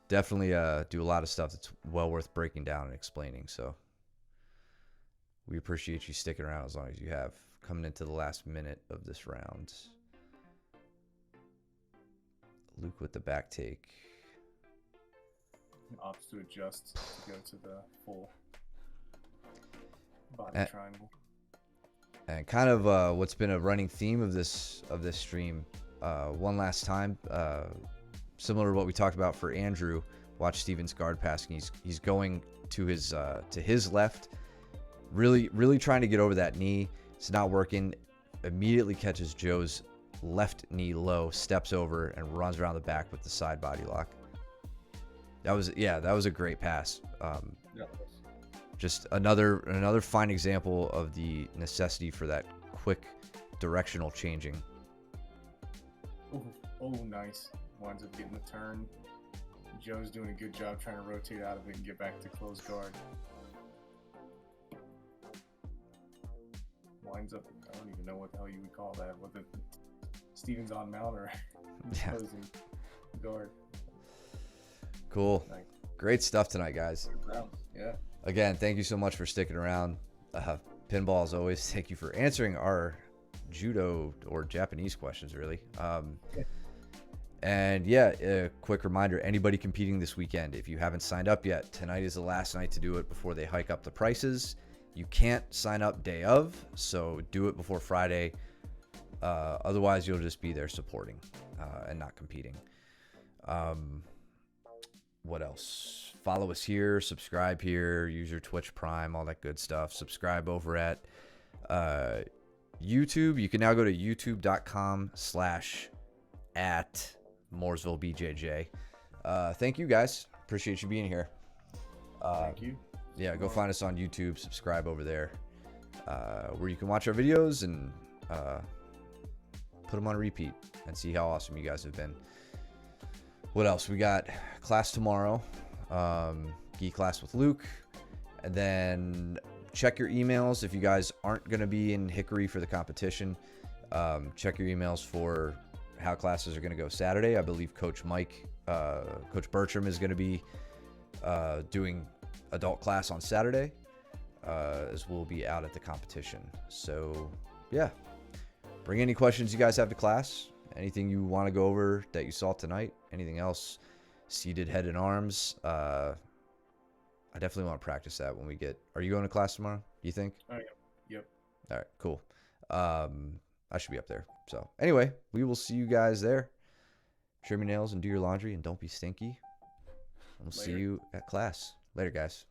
A: definitely do a lot of stuff that's well worth breaking down and explaining. So we appreciate you sticking around as long as you have. Coming into the last minute of this round. Luke with the back take.
B: Opts to adjust to go to the full body triangle.
A: And kind of what's been a running theme of this stream. One last time, similar to what we talked about for Andrew. Watch Steven's guard passing. He's going to his left, really trying to get over that knee. It's not working. Immediately catches Joe's left knee low, steps over, and runs around the back with the side body lock. That was a great pass. Just another fine example of the necessity for that quick directional changing.
B: Oh, nice. Winds up getting the turn. Joe's doing a good job trying to rotate out of it and get back to close guard. Winds up, I don't even know what the hell you would call that. Whether Steven's on mount or closing guard.
A: Cool.
B: Nice.
A: Great stuff tonight, guys.
B: Yeah.
A: Again, thank you so much for sticking around. Pinball, as always, thank you for answering our judo or Japanese questions, really. And yeah, a quick reminder, anybody competing this weekend, if you haven't signed up yet, tonight is the last night to do it before they hike up the prices. You can't sign up day of, so do it before Friday. Otherwise, you'll just be there supporting and not competing. What else? Follow us here, subscribe here, use your Twitch Prime, all that good stuff. Subscribe over at YouTube. You can now go to youtube.com/@MooresvilleBJJ. Thank you guys. Appreciate you being here.
B: Thank you.
A: Yeah, go find us on YouTube. Subscribe over there, where you can watch our videos and put them on repeat and see how awesome you guys have been. What else? We got class tomorrow, Geek class with Luke, and then check your emails if you guys aren't going to be in Hickory for the competition. Check your emails for how classes are going to go Saturday. I believe Coach Bertram is going to be doing adult class on Saturday, as we'll be out at the competition. So yeah, bring any questions you guys have to class, anything you want to go over that you saw tonight, anything else, seated head and arms. I definitely want to practice that when we get. Are you going to class tomorrow, you think?
B: Oh, yeah. Yep.
A: All right, cool. I should be up there. So anyway, we will see you guys there. Trim your nails and do your laundry, and don't be stinky. We'll see you at class. Later, guys.